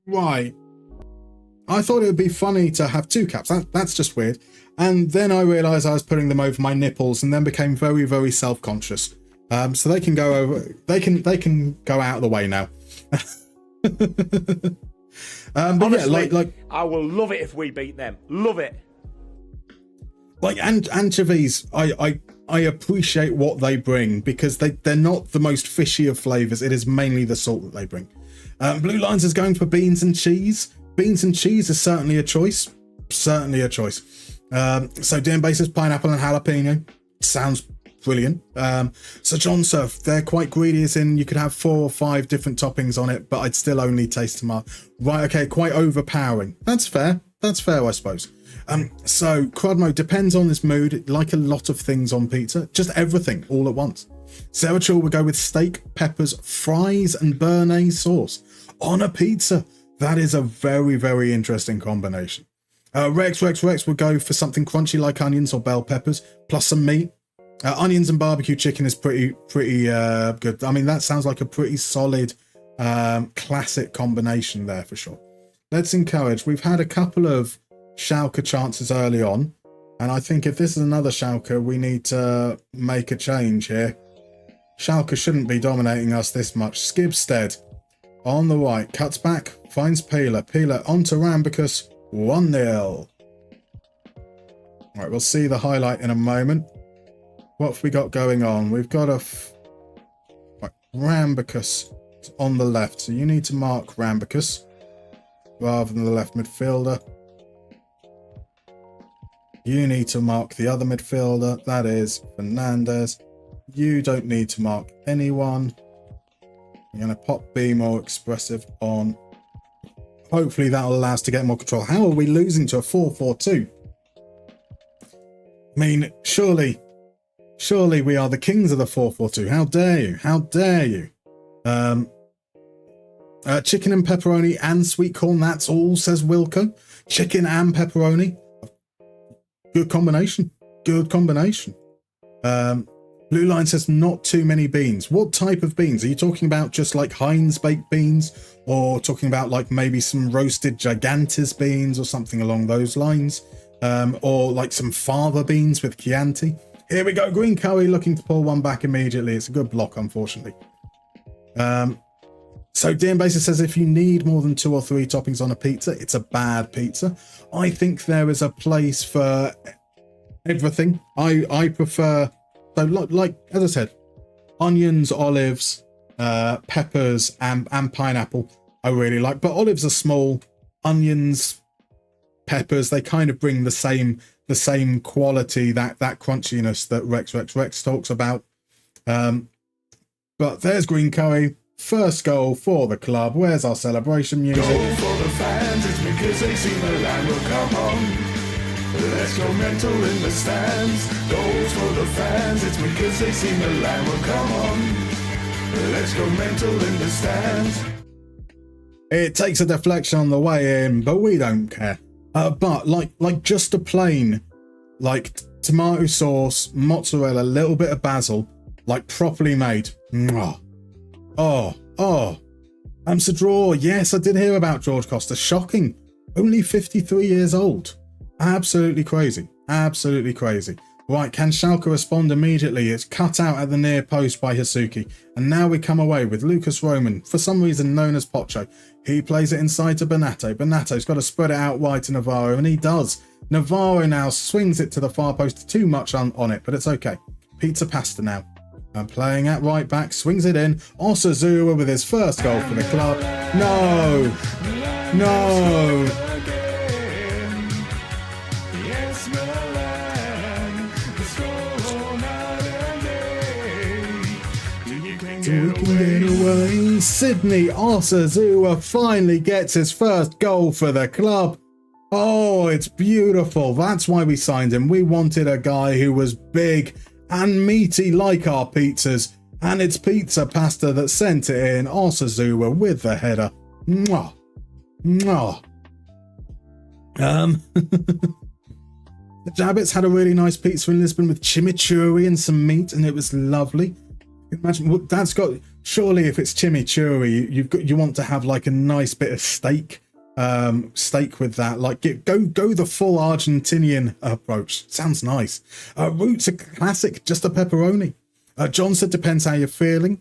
Speaker 1: right. I thought it would be funny to have 2 caps. That's just weird. And then I realised I was putting them over my nipples, and then became very, very self-conscious. So they can go over. They can go out of the way now. But
Speaker 3: honestly,
Speaker 1: yeah, like
Speaker 3: I will love it if we beat them. Love it.
Speaker 1: Like anchovies, I appreciate what they bring because they're not the most fishy of flavours. It is mainly the salt that they bring. Blue Lines is going for beans and cheese. Beans and cheese is certainly a choice. Certainly a choice. So DM basis, pineapple and jalapeno. Sounds brilliant. So John Surf, they're quite greedy as in you could have 4 or 5 different toppings on it, but I'd still only taste tomato. Right, okay, quite overpowering. That's fair. That's fair, I suppose. So Crudmo depends on this mood, like a lot of things on pizza. Just everything all at once. Sarah Chul will go with steak, peppers, fries, and béarnaise sauce on a pizza. That is a very, very interesting combination. Rex would go for something crunchy like onions or bell peppers, plus some meat. Onions and barbecue chicken is pretty good. I mean, that sounds like a pretty solid, classic combination there for sure. Let's encourage. We've had a couple of Schalke chances early on, and I think if this is another Schalke, we need to make a change here. Schalke shouldn't be dominating us this much. Skibsted on the right, cuts back, finds Peeler. Peeler onto Rambicus, 1-0. Right, we'll see the highlight in a moment. What have we got going on? We've got right, Rambicus on the left, so you need to mark Rambicus rather than the left midfielder. You need to mark the other midfielder, that is Fernandez. You don't need to mark anyone. I'm going to pop Be More Expressive on hopefully that'll allow us to get more control. How are we losing to a 4-4-2? I mean, surely we are the kings of the 4-4-2. How dare you? How dare you? Chicken and pepperoni and sweet corn, that's all, says Wilco. Chicken and pepperoni. Good combination. Good combination. Blue Line says not too many beans. What type of beans? Are you talking about just like Heinz baked beans, or talking about like maybe some roasted Gigantes beans or something along those lines? Or like some fava beans with Chianti? Here we go. Green curry looking to pull one back immediately. It's a good block, unfortunately. So DM Basis says if you need more than 2 or 3 toppings on a pizza, it's a bad pizza. I think there is a place for everything. I prefer, so like as I said, onions, olives, peppers, and pineapple I really like. But olives are small. Onions, peppers, they kind of bring the same quality, that crunchiness that Rex talks about. But there's green curry. First goal for the club. Where's our celebration music?
Speaker 2: Goal for the fans, it's because they see Milan will come on. Let's go mental in the stands. Goals for the fans, it's because they see Milan will come on. Let's go mental in the stands.
Speaker 1: It takes a deflection on the way in, but we don't care. But like just a plain, like tomato sauce, mozzarella, a little bit of basil, like properly made. Mwah. Oh. Amster draw. Yes, I did hear about George Costa. Shocking. Only 53 years old. Absolutely crazy. Absolutely crazy. Right, can Schalke respond immediately? It's cut out at the near post by Hasuki. And now we come away with Lucas Roman, for some reason known as Pocho. He plays it inside to Bernatto. Bernatto's got to spread it out wide to Navarro, and he does. Navarro now swings it to the far post. Too much on it, but it's okay. Pizza pasta now. And playing at right back, swings it in. Osazua with his first goal for the club. No! We can get away. Sydney Osazua finally gets his first goal for the club. Oh, it's beautiful. That's why we signed him. We wanted a guy who was big and meaty like our pizzas, and it's pizza pasta that sent it in. Osazua with the header. Mwah. Mwah. The Jabbits had a really nice pizza in Lisbon with chimichurri and some meat, and it was lovely. Imagine that's got, surely if it's chimichurri, you want to have like a nice bit of steak with that, like go the full Argentinian approach. Sounds nice. Roots are classic, just a pepperoni. John said depends how you're feeling.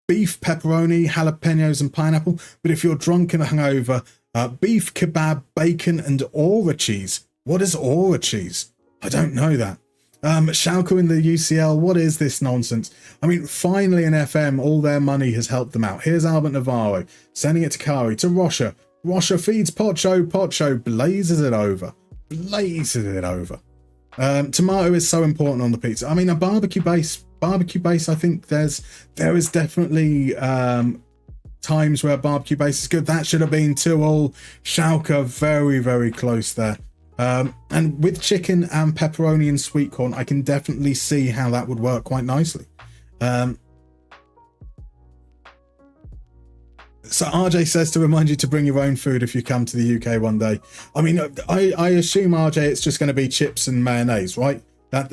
Speaker 1: Beef, pepperoni, jalapenos and pineapple, but if you're drunk and hungover, beef, kebab, bacon and aura cheese. What is aura cheese? I don't know that. Schalke in the UCL, what is this nonsense? I mean, finally in FM, all their money has helped them out. Here's Albert Navarro, sending it to Kari, to Rocha. Rocha feeds Pocho, Pocho blazes it over. Tomato is so important on the pizza. I mean, a barbecue base, I think there is definitely times where barbecue base is good. That should have been 2-2. Schalke very, very close there. And with chicken and pepperoni and sweet corn, I can definitely see how that would work quite nicely. So RJ says to remind you to bring your own food if you come to the UK one day. I mean, I assume, RJ, it's just going to be chips and mayonnaise, right? That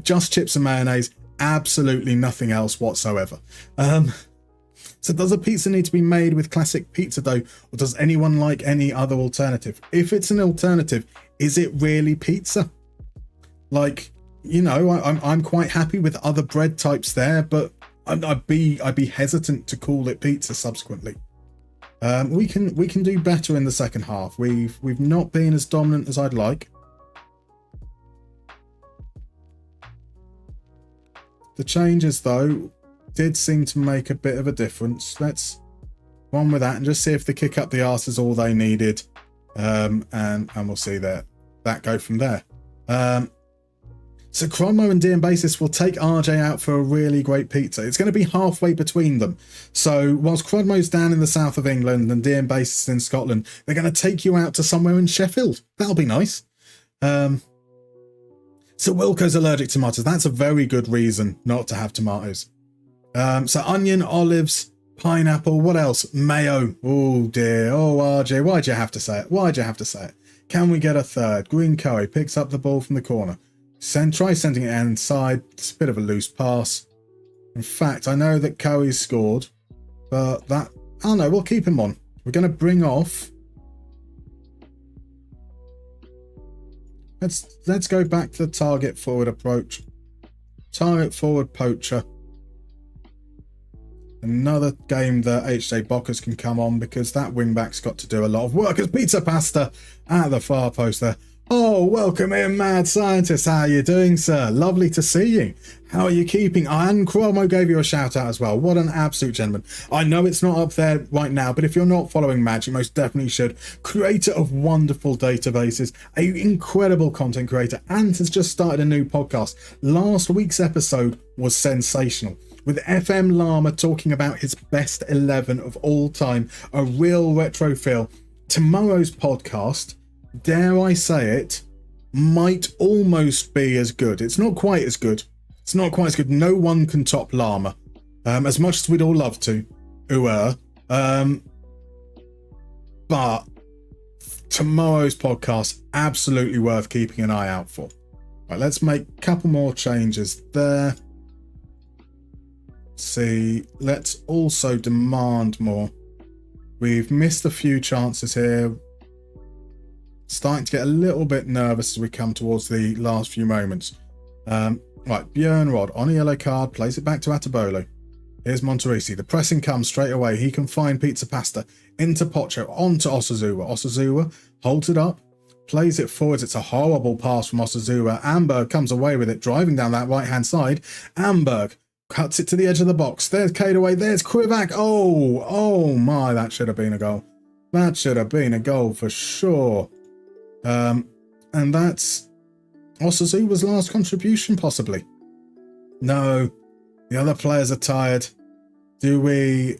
Speaker 1: just chips and mayonnaise, absolutely nothing else whatsoever. So does a pizza need to be made with classic pizza dough, or does anyone like any other alternative? If it's an alternative, is it really pizza? Like, you know, I'm quite happy with other bread types there, but I'd be hesitant to call it pizza subsequently. We can do better in the second half. We've not been as dominant as I'd like. The changes though did seem to make a bit of a difference. Let's run with that and just see if the kick up the arse is all they needed. And we'll see that go from there. So Cronmo and DM Basis will take RJ out for a really great pizza. It's going to be halfway between them. So whilst Cronmo's down in the south of England and DM Basis in Scotland, they're going to take you out to somewhere in Sheffield. That'll be nice. So Wilco's allergic to tomatoes. That's a very good reason not to have tomatoes. So onion, olives, pineapple, what else? Mayo. Oh dear. Oh RJ, why'd you have to say it? Why'd you have to say it? Can we get a third? Green curry picks up the ball from the corner. Try sending it inside. It's a bit of a loose pass. In fact, I know that Curry's scored, but that... Oh no, we'll keep him on. We're going to bring off... Let's go back to the target forward approach. Target forward poacher. Another game that HJ Bockers can come on because that wingback's got to do a lot of work as Pizza Pasta at the far post there. Oh, welcome in, Mad Scientist. How are you doing, sir? Lovely to see you. How are you keeping? And Chromo gave you a shout out as well. What an absolute gentleman. I know it's not up there right now, but if you're not following Mad, you most definitely should. Creator of wonderful databases, an incredible content creator, and has just started a new podcast. Last week's episode was sensational, with FM Llama talking about his best 11 of all time, a real retro feel. Tomorrow's podcast, dare I say it, might almost be as good. It's not quite as good. It's not quite as good. No one can top Llama, as much as we'd all love to. But tomorrow's podcast, absolutely worth keeping an eye out for. Right, let's make a couple more changes there. See, let's also demand more. We've missed a few chances here. Starting to get a little bit nervous as we come towards the last few moments. Right, Björn Rod on a yellow card, plays it back to Atabolo. Here's Monterisi. The pressing comes straight away. He can find Pizza Pasta into Pocho, onto Osazuwa. Osazuwa holds it up, plays it forwards. It's a horrible pass from Osazuwa. Amberg comes away with it, driving down that right-hand side. Amberg cuts it to the edge of the box. There's Cadeaway. There's Krivak. Oh my, that should have been a goal. That should have been a goal for sure. And that's Osazuwa's last contribution, possibly. No, the other players are tired. We're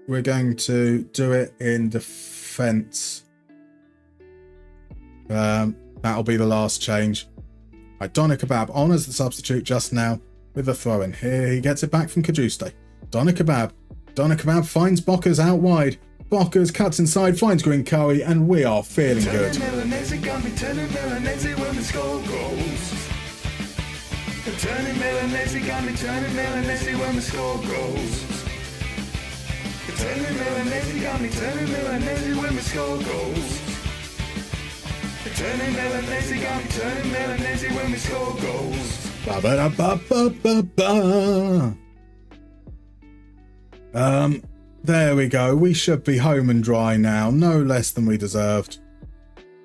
Speaker 1: going to do it in defence. That'll be the last change. Right, Doner Kebab on as the substitute just now with the throw in. Here he gets it back from Kajuste. Doner Kebab finds Bockers out wide. Bockers cuts inside, finds Green Curry, and we are feeling good.
Speaker 2: Turning Milanese when we score goals. Turning Milanese got me turning Milanese when we score goals. Turning Milanese got me turning Milanese when we score goals. Turning Milanese got me turning Milanese when we score goals.
Speaker 1: Ba ba ba ba ba ba. There we go. We should be home and dry now. No less than we deserved.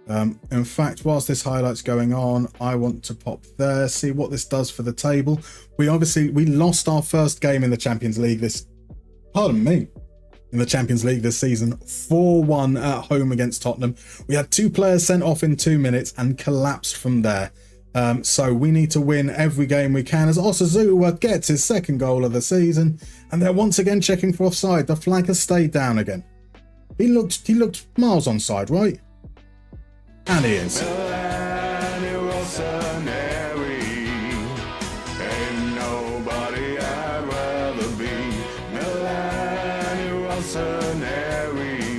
Speaker 1: In fact, whilst this highlight's going on, I want to pop there, see what this does for the table. We lost our first game in the Champions League in the Champions League this season, 4-1 at home against Tottenham. We had 2 players sent off in 2 minutes and collapsed from there. So we need to win every game we can as Osazuwa gets his second goal of the season, and they're once again checking for offside. The flag has stayed down again. He looked miles onside, right? And he is.
Speaker 2: Milan, Rossoneri. Ain't nobody I'd rather be. Milan, Rossoneri.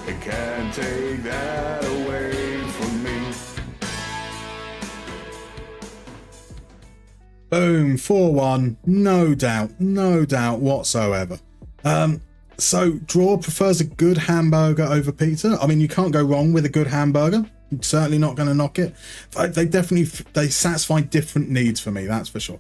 Speaker 2: They can't take that away from me.
Speaker 1: Boom, 4-1, no doubt whatsoever. So Draw prefers a good hamburger over pizza. I mean, you can't go wrong with a good hamburger. I'm certainly not going to knock it. They satisfy different needs for me, that's for sure.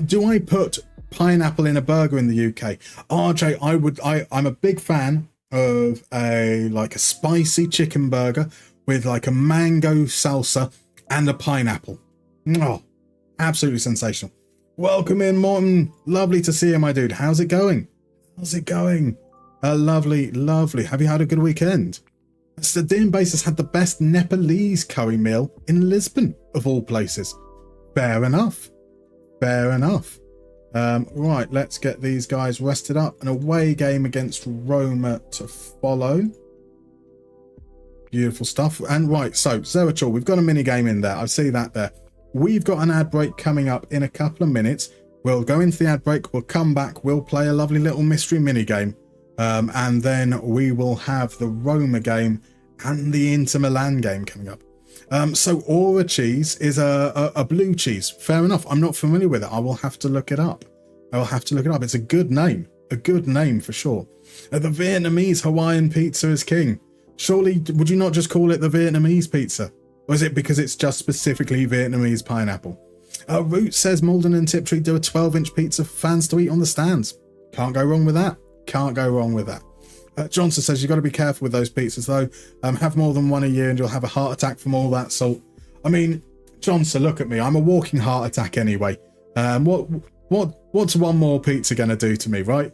Speaker 1: Do I put pineapple in a burger in the UK? RJ, I'm a big fan of a spicy chicken burger with like a mango salsa and a pineapple. Oh, absolutely sensational. Welcome in, Morton. Lovely to see you, my dude. How's it going? Lovely. Have you had a good weekend? Dean Bass has had the best Nepalese curry meal in Lisbon, of all places. Fair enough. Fair enough. Right, let's get these guys rested up. An away game against Roma to follow. Beautiful stuff. And right, so Zerachor, we've got a mini game in there. I see that there. We've got an ad break coming up in a couple of minutes. We'll go into the ad break. We'll come back. We'll play a lovely little mystery mini game. And then we will have the Roma game and the Inter Milan game coming up. So Aura cheese is a blue cheese. Fair enough. I'm not familiar with it. I will have to look it up. It's a good name. A good name for sure. The Vietnamese Hawaiian pizza is king. Surely, would you not just call it the Vietnamese pizza? Or is it because it's just specifically Vietnamese pineapple? Root says Malden and Tiptree do a 12-inch pizza for fans to eat on the stands. Can't go wrong with that. Can't go wrong with that. Johnson says you've got to be careful with those pizzas though. Have more than one a year and you'll have a heart attack from all that salt. I mean, Johnson, look at me. I'm a walking heart attack anyway. What's one more pizza gonna do to me, right?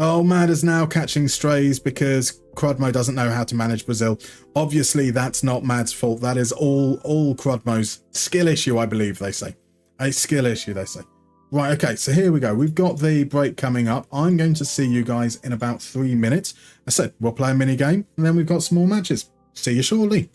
Speaker 1: Oh, Mad is now catching strays because Crudmo doesn't know how to manage Brazil. Obviously, that's not Mad's fault. That is all Crudmo's skill issue, I believe they say. A skill issue, they say. Right, okay, so here we go. We've got the break coming up. I'm going to see you guys in about 3 minutes. I said we'll play a mini game, and then we've got some more matches. See you shortly.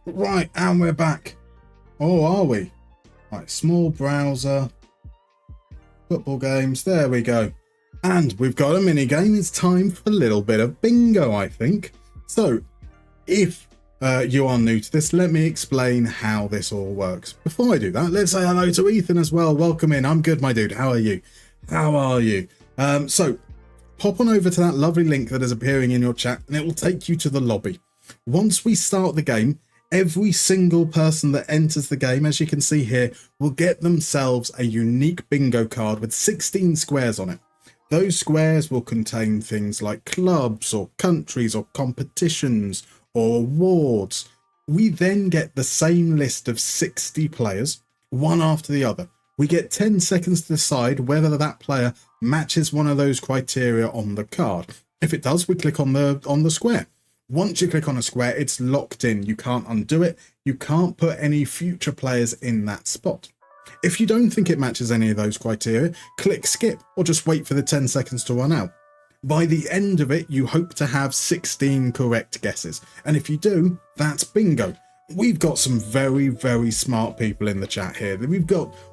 Speaker 1: Right, and we're back. Oh, are we? Right, small browser. Football games. There we go. And we've got a mini game. It's time for a little bit of bingo, I think. So, if you are new to this, let me explain how this all works. Before I do that, let's say hello to Ethan as well. Welcome in. I'm good, my dude. How are you? How are you? So, pop on over to that lovely link that is appearing in your chat, and it will take you to the lobby. Once we start the game, every single person that enters the game, as you can see here, will get themselves a unique bingo card with 16 squares on it. Those squares will contain things like clubs or countries or competitions or awards. We then get the same list of 60 players, one after the other. We get 10 seconds to decide whether that player matches one of those criteria on the card. If it does, we click on the square. Once you click on a square, it's locked in. You can't undo it. You can't put any future players in that spot. If you don't think it matches any of those criteria, click skip or just wait for the 10 seconds to run out. By the end of it, you hope to have 16 correct guesses. And if you do, that's bingo. We've got some very, very smart people in the chat here.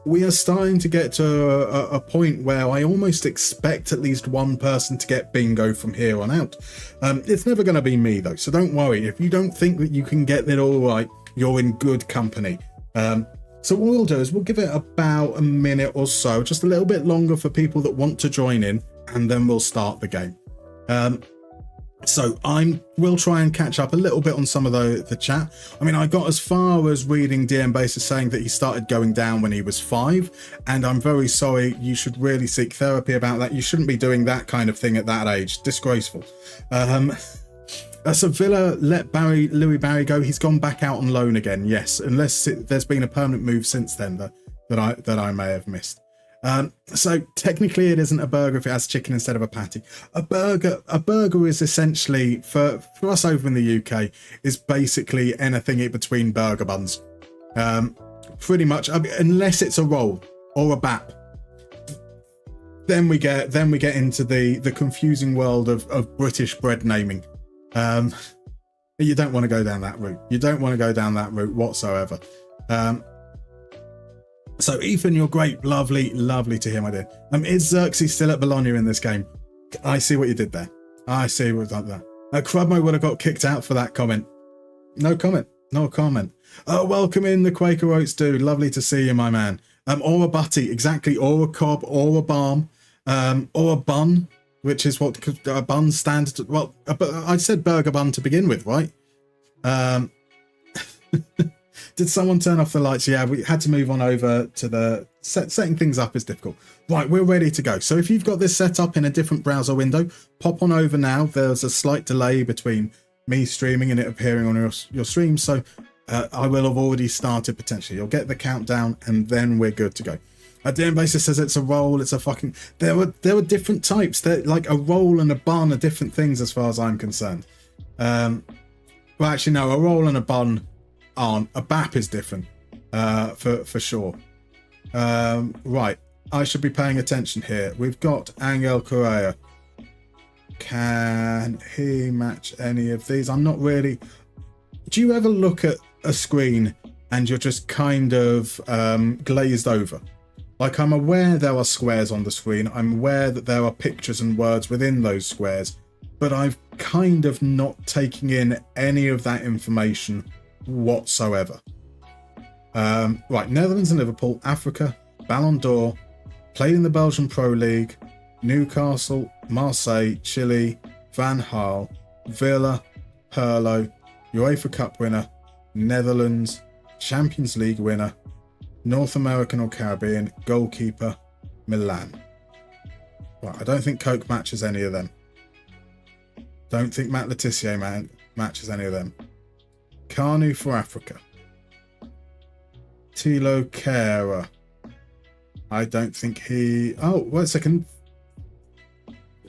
Speaker 1: We are starting to get to a point where I almost expect at least one person to get bingo from here on out. It's never going to be me though, so don't worry. If you don't think that you can get it all right, you're in good company. So what we'll do is we'll give it about a minute or so, just a little bit longer for people that want to join in, and then we'll start the game. So we'll try and catch up a little bit on some of the chat. I mean, I got as far as reading DM Basis saying that he started going down when he was 5, and I'm very sorry. You should really seek therapy about that. You shouldn't be doing that kind of thing at that age. Disgraceful. So Villa let Louis Barry go. He's gone back out on loan again. Yes, unless there's been a permanent move since then that I may have missed. So technically it isn't a burger if it has chicken instead of a patty. A burger is essentially, for us over in the UK, is basically anything in between burger buns. Pretty much, unless it's a roll or a bap. Then we get into the confusing world of British bread naming. You don't want to go down that route. You don't want to go down that route whatsoever. So Ethan, you're great. Lovely to hear, my dear. Is Xerxes still at Bologna in this game? I see what you did there. I see what done there. Crubmo would have got kicked out for that comment. No comment. Welcome in the Quaker Oats dude. Lovely to see you, my man. Or a butty, exactly. Or a cob, or a balm, or a bun, which is what a bun stands. Well, I said burger bun to begin with, right? Did someone turn off the lights? Yeah, we had to move on over to the setting things up is difficult. Right, we're ready to go. So if you've got this set up in a different browser window, pop on over now. There's a slight delay between me streaming and it appearing on your stream. So I will have already started potentially. You'll get the countdown and then we're good to go. DM Basis says it's a roll. It's a fucking... There were different types. They're like a roll and a bun are different things as far as I'm concerned. Well, actually, no, a roll and a bun aren't. A bap is different, for sure. Right, I should be paying attention here. We've got Angel Correa. Can he match any of these? I'm not really... Do you ever look at a screen and you're just kind of glazed over? Like, I'm aware there are squares on the screen. I'm aware that there are pictures and words within those squares, but I've kind of not taking in any of that information whatsoever. Right, Netherlands and Liverpool, Africa, Ballon d'Or, played in the Belgian Pro League, Newcastle, Marseille, Chile, Van Gaal, Villa, Herlo, UEFA Cup winner, Netherlands, Champions League winner, North American or Caribbean, goalkeeper, Milan. Right, I don't think Coke matches any of them. Don't think Matt Letizia matches any of them. Kanu for Africa. Tilo Kehrer. I don't think he... Oh, wait a second.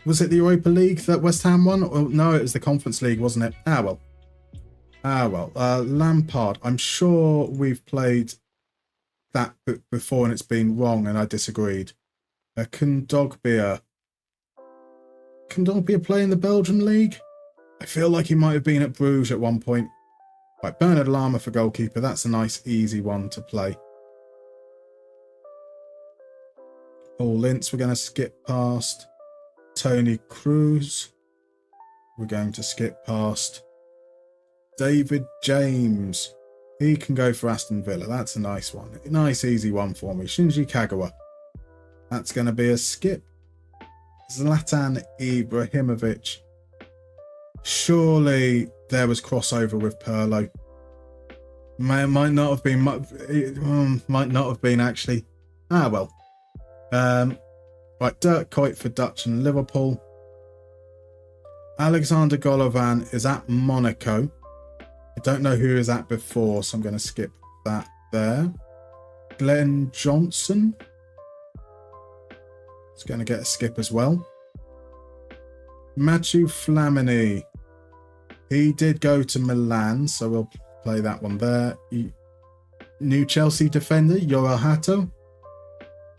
Speaker 1: Was it the Europa League that West Ham won? Oh, no, it was the Conference League, wasn't it? Ah, well. Lampard. I'm sure we've played that before and it's been wrong and I disagreed. Can Dogbia play in the Belgian League? I feel like he might have been at Bruges at one point. Right, Bernard Lama for goalkeeper. That's a nice, easy one to play. Paul Lintz, we're going to skip past. Tony Cruz. We're going to skip past. David James. He can go for Aston Villa. That's a nice one. A nice, easy one for me. Shinji Kagawa. That's going to be a skip. Zlatan Ibrahimovic. Surely there was crossover with Pirlo. Might not have been. Might not have been actually. Ah well. Right, Dirk Kuyt for Dutch and Liverpool. Alexander Golovin is at Monaco. I don't know who he was at before, so I'm going to skip that there. Glenn Johnson. It's going to get a skip as well. Mathieu Flamini. He did go to Milan, so we'll play that one there. New Chelsea defender, Yoel Hato.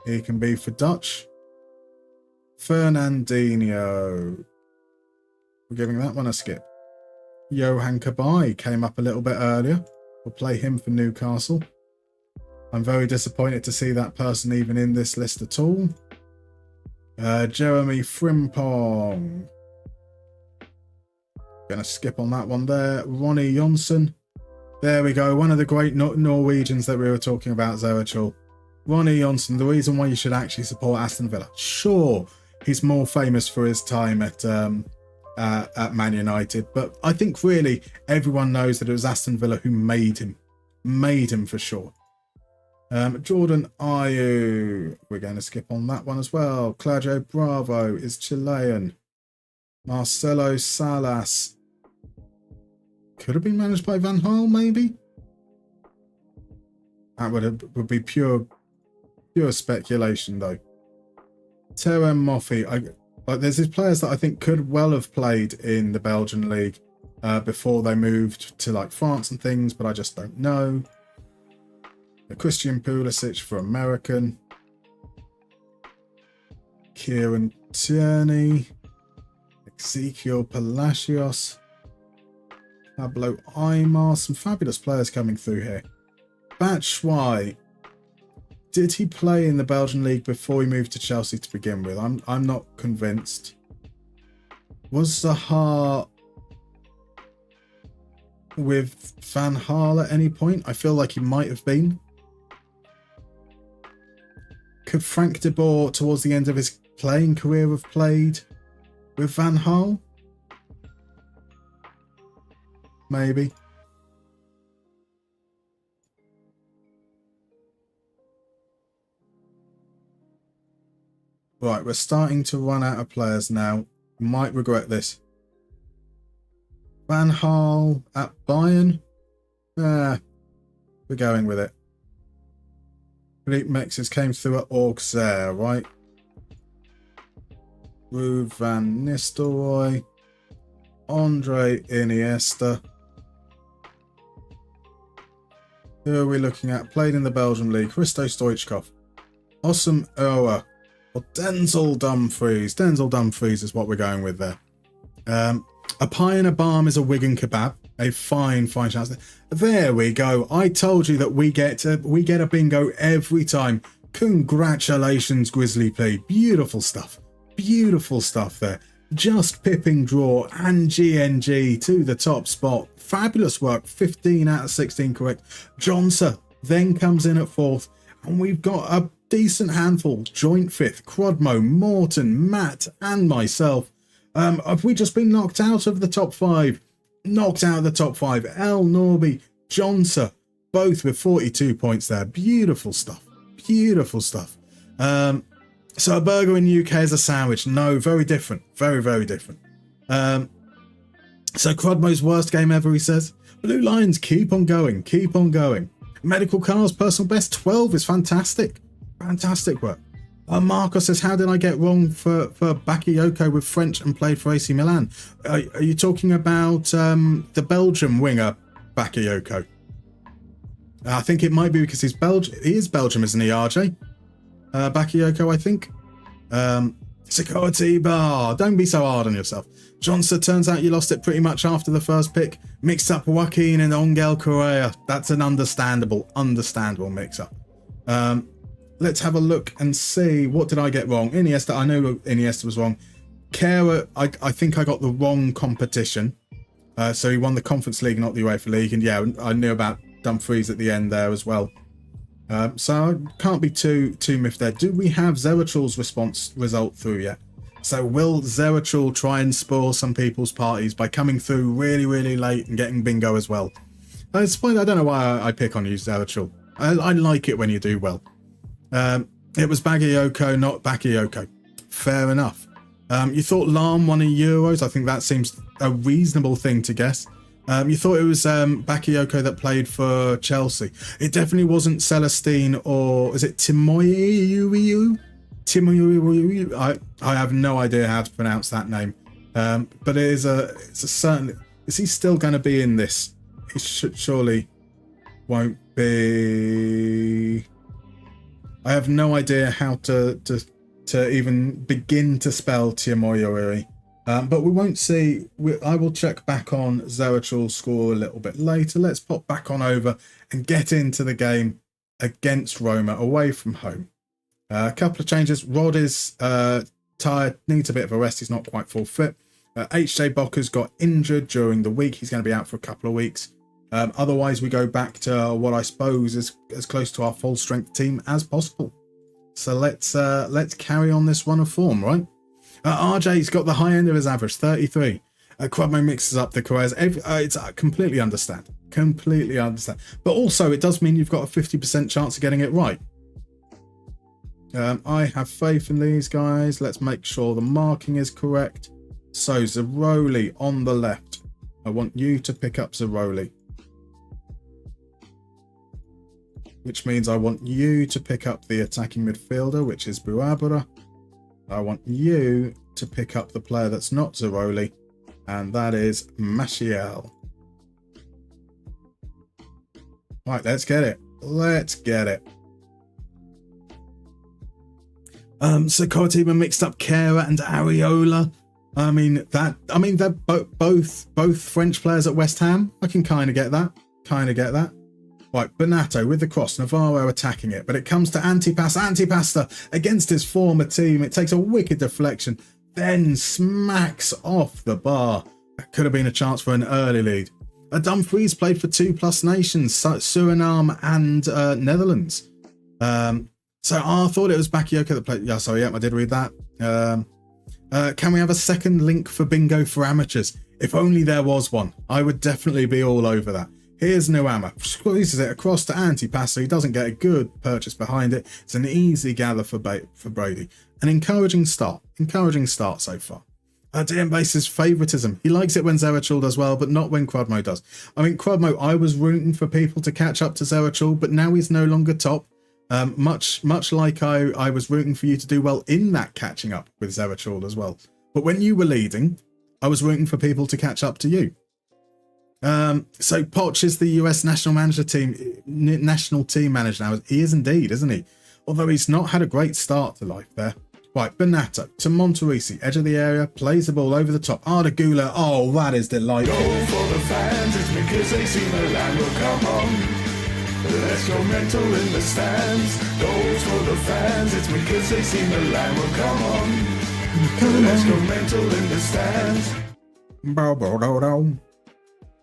Speaker 1: He can be for Dutch. Fernandinho. We're giving that one a skip. Johan Cabaye came up a little bit earlier. We'll play him for Newcastle. I'm very disappointed to see that person even in this list at all. Jeremy Frimpong. Gonna skip on that one there. Ronny Jonsson. There we go. One of the great Norwegians that we were talking about, Zerachel. Ronny Jonsson. The reason why you should actually support Aston Villa. Sure, he's more famous for his time at Man United, but I think really everyone knows that it was Aston Villa who made him for sure. Jordan Ayew, we're going to skip on that one as well. Claudio Bravo is Chilean. Marcelo Salas could have been managed by Van Gaal, maybe. That would be pure speculation though. Terem Moffi, there's these players that I think could well have played in the Belgian league before they moved to like France and things, but I just don't know. Christian Pulisic for American. Kieran Tierney. Ezekiel Palacios. Pablo Aymar. Some fabulous players coming through here. Batshuayi. Did he play in the Belgian league before he moved to Chelsea to begin with? I'm not convinced. Was Zaha with Van Gaal at any point? I feel like he might have been. Could Frank de Boer, towards the end of his playing career, have played with Van Gaal? Maybe. Right, we're starting to run out of players now. Might regret this. Van Gaal at Bayern? We're going with it. Philippe Mexes came through at Auxerre, right? Ruud van Nistelrooy. Andre Iniesta. Who are we looking at? Played in the Belgian league. Hristo Stoichkov. Osam Owa. Or Denzel Dumfries. Denzel Dumfries is what we're going with there. A pie and a balm is a Wigan kebab. A fine chance. There we go. I told you that we get a bingo every time. Congratulations, Grizzly P. Beautiful stuff. Beautiful stuff there. Just pipping draw and GNG to the top spot. Fabulous work. 15 out of 16 correct. Johnson then comes in at fourth. And we've got a decent handful. Joint fifth. Crodmo, Morton, Matt and myself. Have we just been knocked out of the top five? Knocked out of the top five. El Norby, Johnson, both with 42 points there. Beautiful stuff. Beautiful stuff. So a burger in the UK is a sandwich. No, very different. Very, very different. So Crodmo's worst game ever, he says. Blue Lions, keep on going. Keep on going. Medical Cars, personal best 12 is fantastic. Fantastic work. Marco says, how did I get wrong for Bakayoko with French and played for AC Milan? Are you talking about the Belgium winger, Bakayoko? I think it might be because he is Belgium, isn't he, RJ? Bakayoko, I think. Sakatiba, don't be so hard on yourself. Johnson, turns out you lost it pretty much after the first pick. Mixed up Joaquin and Angel Correa. That's an understandable mix-up. Let's have a look and see. What did I get wrong? Iniesta, I know Iniesta was wrong. Kehrer, I think I got the wrong competition. So he won the Conference League, not the UEFA League. And yeah, I knew about Dumfries at the end there as well. So I can't be too miffed there. Do we have Zerachul's result through yet? So will Zerachul try and spoil some people's parties by coming through really, really late and getting bingo as well? I don't know why I pick on you, Zerachul. I like it when you do well. It was Bagayoko, not Bakayoko. Fair enough. You thought Lahm won in Euros. I think that seems a reasonable thing to guess. You thought it was Bakayoko that played for Chelsea. It definitely wasn't Celestine, or is it Timoyou? Timoyou. I have no idea how to pronounce that name. But it's a certain. Is he still going to be in this? He surely won't be. I have no idea how to even begin to spell Timoyou. But we won't see. I will check back on Zerachul's score a little bit later. Let's pop back on over and get into the game against Roma away from home. A couple of changes. Rod is tired, needs a bit of a rest. He's not quite full fit. HJ Bocker's got injured during the week. He's going to be out for a couple of weeks. Otherwise, we go back to what I suppose is as close to our full strength team as possible. So let's carry on this run of form, right? RJ's got the high end of his average, 33. Quadmo mixes up the careers. It's completely understand. But also, it does mean you've got a 50% chance of getting it right. I have faith in these guys. Let's make sure the marking is correct. So Zeroli on the left. I want you to pick up Zeroli. Which means I want you to pick up the attacking midfielder, which is Buabura. I want you to pick up the player that's not Zeroli, and that is Maciel. Right, let's get it. So Coritiba mixed up Kehrer and Areola. They're both French players at West Ham. I can kind of get that. Right, Bonato with the cross, Navarro attacking it, but it comes to Antipasta against his former team. It takes a wicked deflection, then smacks off the bar. That could have been a chance for an early lead. Dumfries played for 2+ nations, Suriname and Netherlands. So I thought it was Bakayoko that played. Yeah, sorry, I did read that. Can we have a second link for bingo for amateurs? If only there was one. I would definitely be all over that. Here's Nuama, squeezes it across to Antipasta. He doesn't get a good purchase behind it. It's an easy gather for Brady. An encouraging start so far. Base's favouritism. He likes it when Zerachul does well, but not when Quadmo does. Quadmo, I was rooting for people to catch up to Zerachul, but now he's no longer top. Much like I was rooting for you to do well in that catching up with Zerachul as well. But when you were leading, I was rooting for people to catch up to you. So Poch is the US national team manager now. He is indeed, isn't he? Although he's not had a great start to life there. Right, Bonato to Monterisi, edge of the area, plays the ball over the top. Arda Güler, oh, that is delightful.
Speaker 2: Goal for the fans, it's because AC Milan will come on. Let's go mental in the stands. Goals for the fans, it's because AC Milan will come on. Let's go mental in the stands.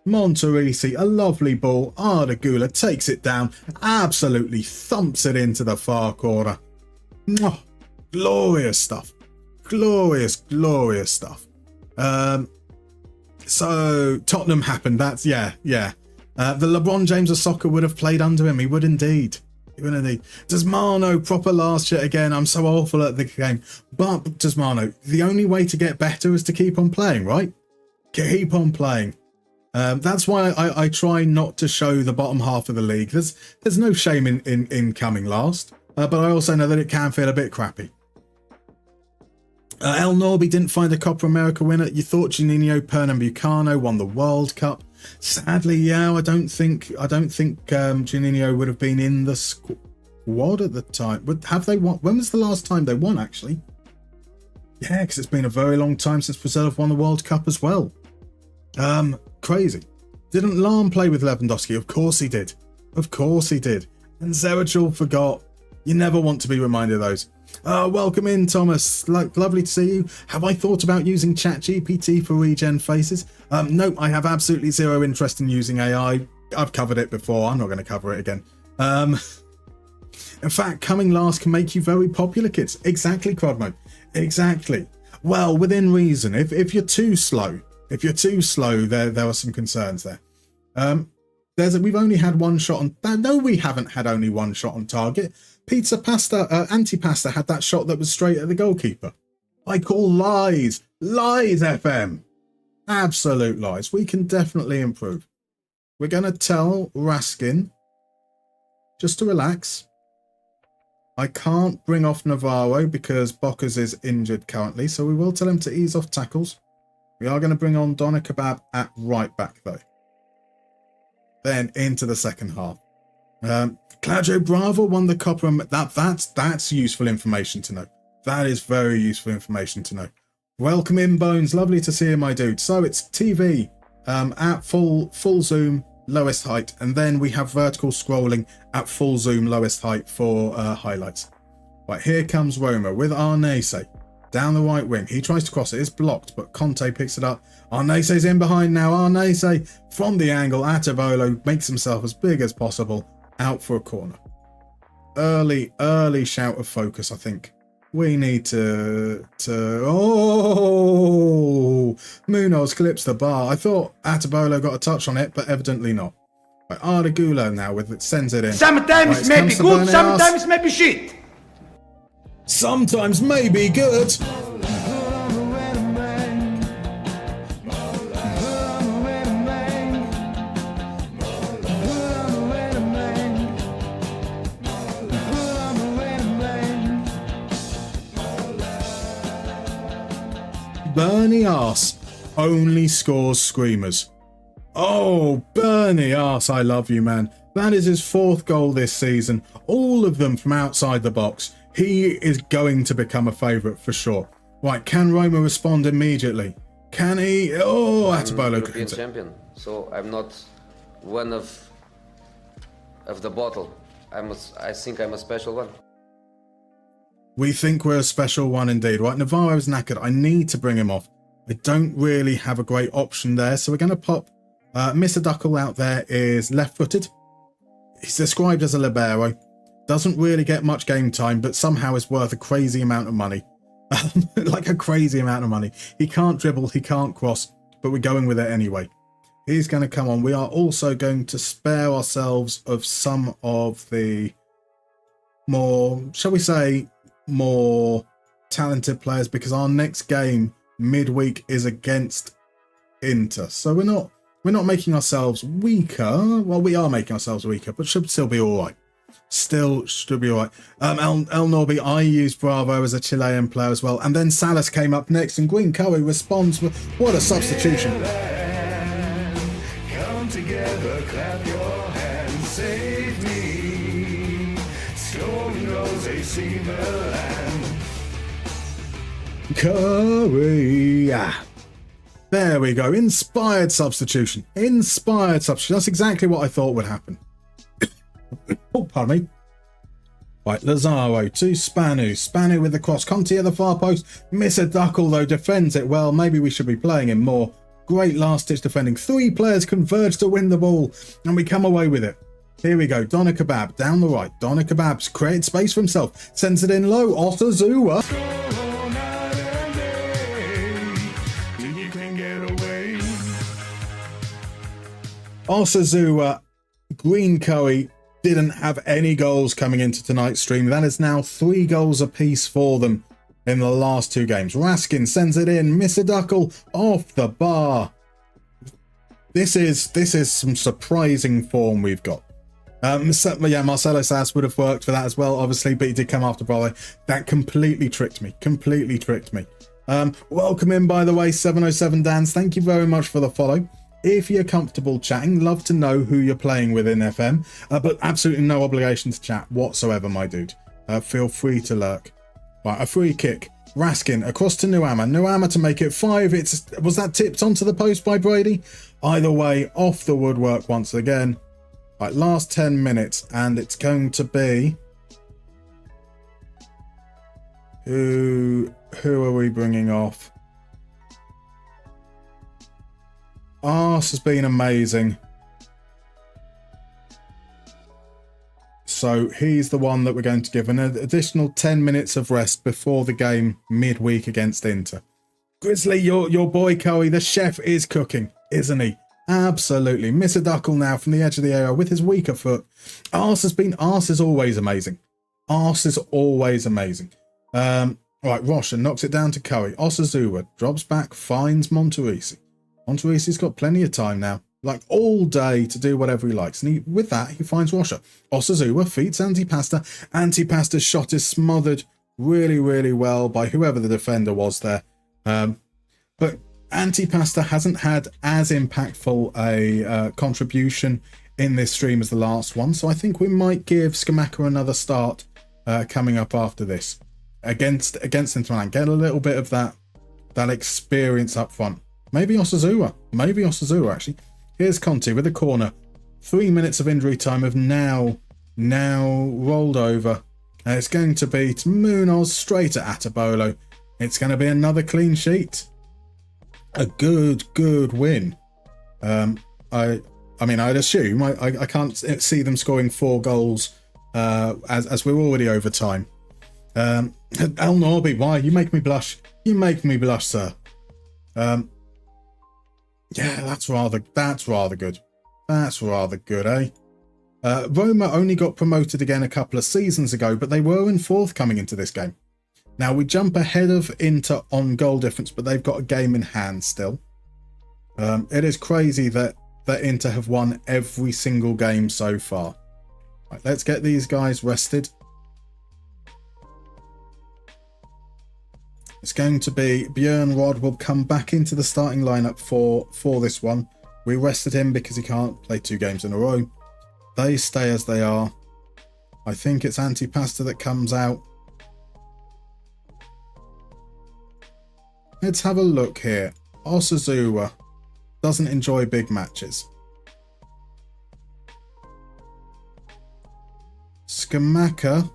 Speaker 1: Monterisi, a lovely ball. Arda Güler takes it down, absolutely thumps it into the far corner. Oh, glorious stuff. Glorious stuff. So Tottenham happened. That's yeah. The LeBron James of soccer would have played under him. He would indeed. Does Mano proper last year again? I'm so awful at the game. But does Mano, the only way to get better is to keep on playing, right? Keep on playing. That's why I try not to show the bottom half of the league. There's no shame in coming last. But I also know that it can feel a bit crappy. El Norby didn't find a Copa America winner. You thought Juninho Pernambucano won the World Cup. Sadly, yeah, I don't think Juninho would have been in the squad at the time. Have they won? When was the last time they won? Actually, Yeah, because it's been a very long time since Brazil have won the World Cup as well. Crazy. Didn't Lahm play with Lewandowski? Of course he did. Of course he did. And Zerachel forgot. You never want to be reminded of those. Welcome in, Thomas. Lovely to see you. Have I thought about using ChatGPT for regen faces? No, I have absolutely zero interest in using AI. I've covered it before. I'm not going to cover it again. In fact, coming last can make you very popular, kids. Exactly, Crodmo. Exactly. Well, within reason. If you're too slow, there are some concerns there. We've only had one shot on. No, we haven't had only one shot on target. Antipasta had that shot that was straight at the goalkeeper. I call lies. Lies, FM. Absolute lies. We can definitely improve. We're going to tell Raskin just to relax. I can't bring off Navarro because Bockers is injured currently, so we will tell him to ease off tackles. We are going to bring on Doner Kebab at right back, though. Then into the second half. Claudio Bravo won the Copper. That's useful information to know. That is very useful information to know. Welcome in, Bones. Lovely to see you, my dude. So it's TV at full zoom, lowest height, and then we have vertical scrolling at full zoom, lowest height for highlights. Right, here comes Roma with Arnese down the right wing. He tries to cross it. It's blocked, but Conte picks it up. Arnese's in behind now. Arnese from the angle. Atabolo makes himself as big as possible. Out for a corner. Early shout of focus, I think. We need to oh, Munoz clips the bar. I thought Atabolo got a touch on it, but evidently not. Right, Ardagula now with it, sends it in.
Speaker 3: Sometimes
Speaker 1: right,
Speaker 3: maybe good, sometimes maybe shit.
Speaker 1: Sometimes maybe good. Bernie Arse only scores screamers. Oh, Bernie Arse, I love you, man. That is his 4th goal this season. All of them from outside the box. He is going to become a favourite for sure. Right, can Roma respond immediately? Can he? Oh, Atabolo.
Speaker 4: European champion, so I'm not one of the bottle. I think I'm a special one.
Speaker 1: We think we're a special one indeed. Right, Navarro's knackered. I need to bring him off. I don't really have a great option there, so we're going to pop Mr. Duckle out there is left-footed. He's described as a libero. Doesn't really get much game time, but somehow is worth a crazy amount of money. Like a crazy amount of money. He can't dribble, he can't cross, but we're going with it anyway. He's going to come on. We are also going to spare ourselves of some of the more, shall we say, more talented players, because our next game midweek is against Inter. So we're not making ourselves weaker. Well, we are making ourselves weaker, but should still be all right. Still should be all right. El Norby, I used Bravo as a Chilean player as well. And then Salas came up next, and Green Curry responds with, what a substitution.
Speaker 2: Come together, clap your hands, save me. Scoring goals, AC Milan.
Speaker 1: Curry. There we go. Inspired substitution. Inspired substitution. That's exactly what I thought would happen. Oh, pardon me. Right, Lazaro to Spanu. Spanu with the cross. Conte at the far post. Mr. Duckle, though, defends it well. Maybe we should be playing him more. Great last-ditch defending. 3 players converge to win the ball, and we come away with it. Here we go. Doner Kebab down the right. Doner Kebab's created space for himself. Sends it in low. Osazua. Osazua, Green Curry didn't have any goals coming into tonight's stream. That is now 3 goals apiece for them in the last 2 games. Raskin sends it in. Mr. Duckle off the bar. This is some surprising form we've got. Yeah, Marcelo Sass would have worked for that as well, obviously, but he did come after Bravo. That completely tricked me. Completely tricked me. Welcome in, by the way, 707 Dans. Thank you very much for the follow. If you're comfortable chatting, love to know who you're playing with in FM, but absolutely no obligation to chat whatsoever, my dude. Feel free to lurk. Right, a free kick Raskin across to Nuama. Nuama to make it 5. Was that tipped onto the post by Brady? Either way, off the woodwork once again. Right, last 10 minutes, and it's going to be... Who are we bringing off? Ars has been amazing. So he's the one that we're going to give an additional 10 minutes of rest before the game midweek against Inter. Grizzly, your boy Coey, the chef is cooking, isn't he? Absolutely. Mr. Duckle now from the edge of the area with his weaker foot. Ars is always amazing. Ars is always amazing. Right, Rocha knocks it down to Coey. Osazuwa drops back, finds Monterisi. Monterisi's got plenty of time now. Like all day to do whatever he likes. And with that, he finds Rocha. Osazuwa feeds Antipasta. Antipasta's shot is smothered really, really well by whoever the defender was there. But Antipasta hasn't had as impactful a contribution in this stream as the last one. So I think we might give Scamacca another start coming up after this. Against Inter Milan. Get a little bit of that experience up front. Maybe Osazuwa actually. Here's Conte with a corner. 3 minutes of injury time have now rolled over. And it's going to be to Munoz straight at Atabolo. It's going to be another clean sheet. A good win. I mean, I'd assume. I can't see them scoring 4 goals as we're already over time. El Norby, why? You make me blush. You make me blush, sir. Yeah, that's rather good. That's rather good, eh? Roma only got promoted again a couple of seasons ago, but they were in 4th coming into this game. Now we jump ahead of Inter on goal difference, but they've got a game in hand still. It is crazy that Inter have won every single game so far. Right, let's get these guys rested. It's going to be Björn Rod will come back into the starting lineup for this one. We rested him because he can't play 2 games in a row. They stay as they are. I think it's Antipasta that comes out. Let's have a look here. Osazuwa doesn't enjoy big matches. Scamacca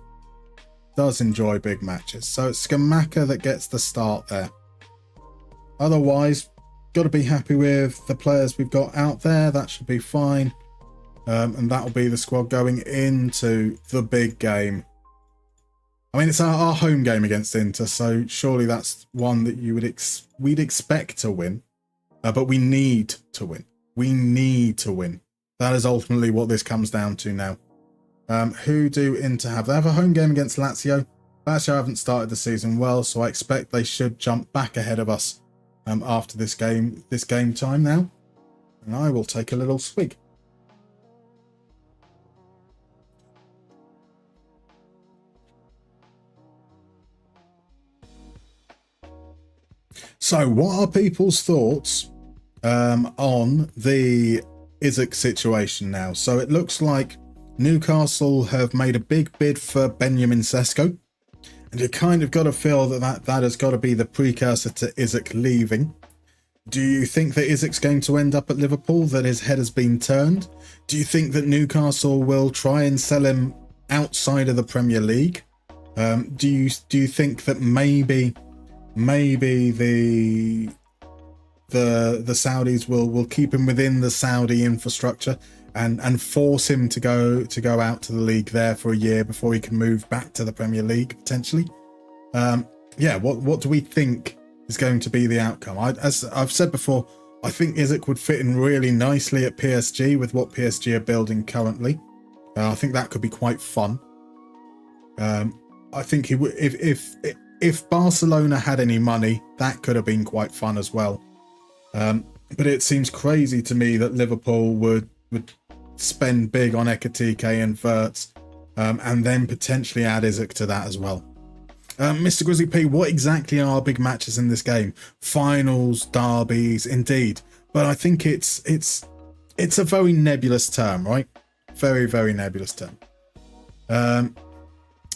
Speaker 1: does enjoy big matches. So it's Scamacca that gets the start there. Otherwise, got to be happy with the players we've got out there. That should be fine. And that'll be the squad going into the big game. I mean, it's our home game against Inter, so surely that's one that we'd expect to win. But we need to win. We need to win. That is ultimately what this comes down to now. Who do Inter have? They have a home game against Lazio. Lazio haven't started the season well, so I expect they should jump back ahead of us after this game time now. And I will take a little swig. So, what are people's thoughts on the Isaac situation now? So, it looks like Newcastle have made a big bid for Benjamin Sesko. And you kind of got to feel that has got to be the precursor to Isaac leaving. Do you think that Isaac's going to end up at Liverpool, that his head has been turned? Do you think that Newcastle will try and sell him outside of the Premier League? Do you think that maybe the Saudis will keep him within the Saudi infrastructure and force him to go out to the league there for a year before he can move back to the Premier League potentially? What do we think is going to be the outcome? As I've said before, I think Isaac would fit in really nicely at PSG with what PSG are building currently. I think that could be quite fun. I think he would, if Barcelona had any money, that could have been quite fun as well. But it seems crazy to me that Liverpool would spend big on Ekatike and Wirtz, and then potentially add Isaac to that as well. Mr. Grizzly P, what exactly are big matches in this game? Finals, derbies, indeed. But I think it's a very nebulous term, right? Very, very nebulous term.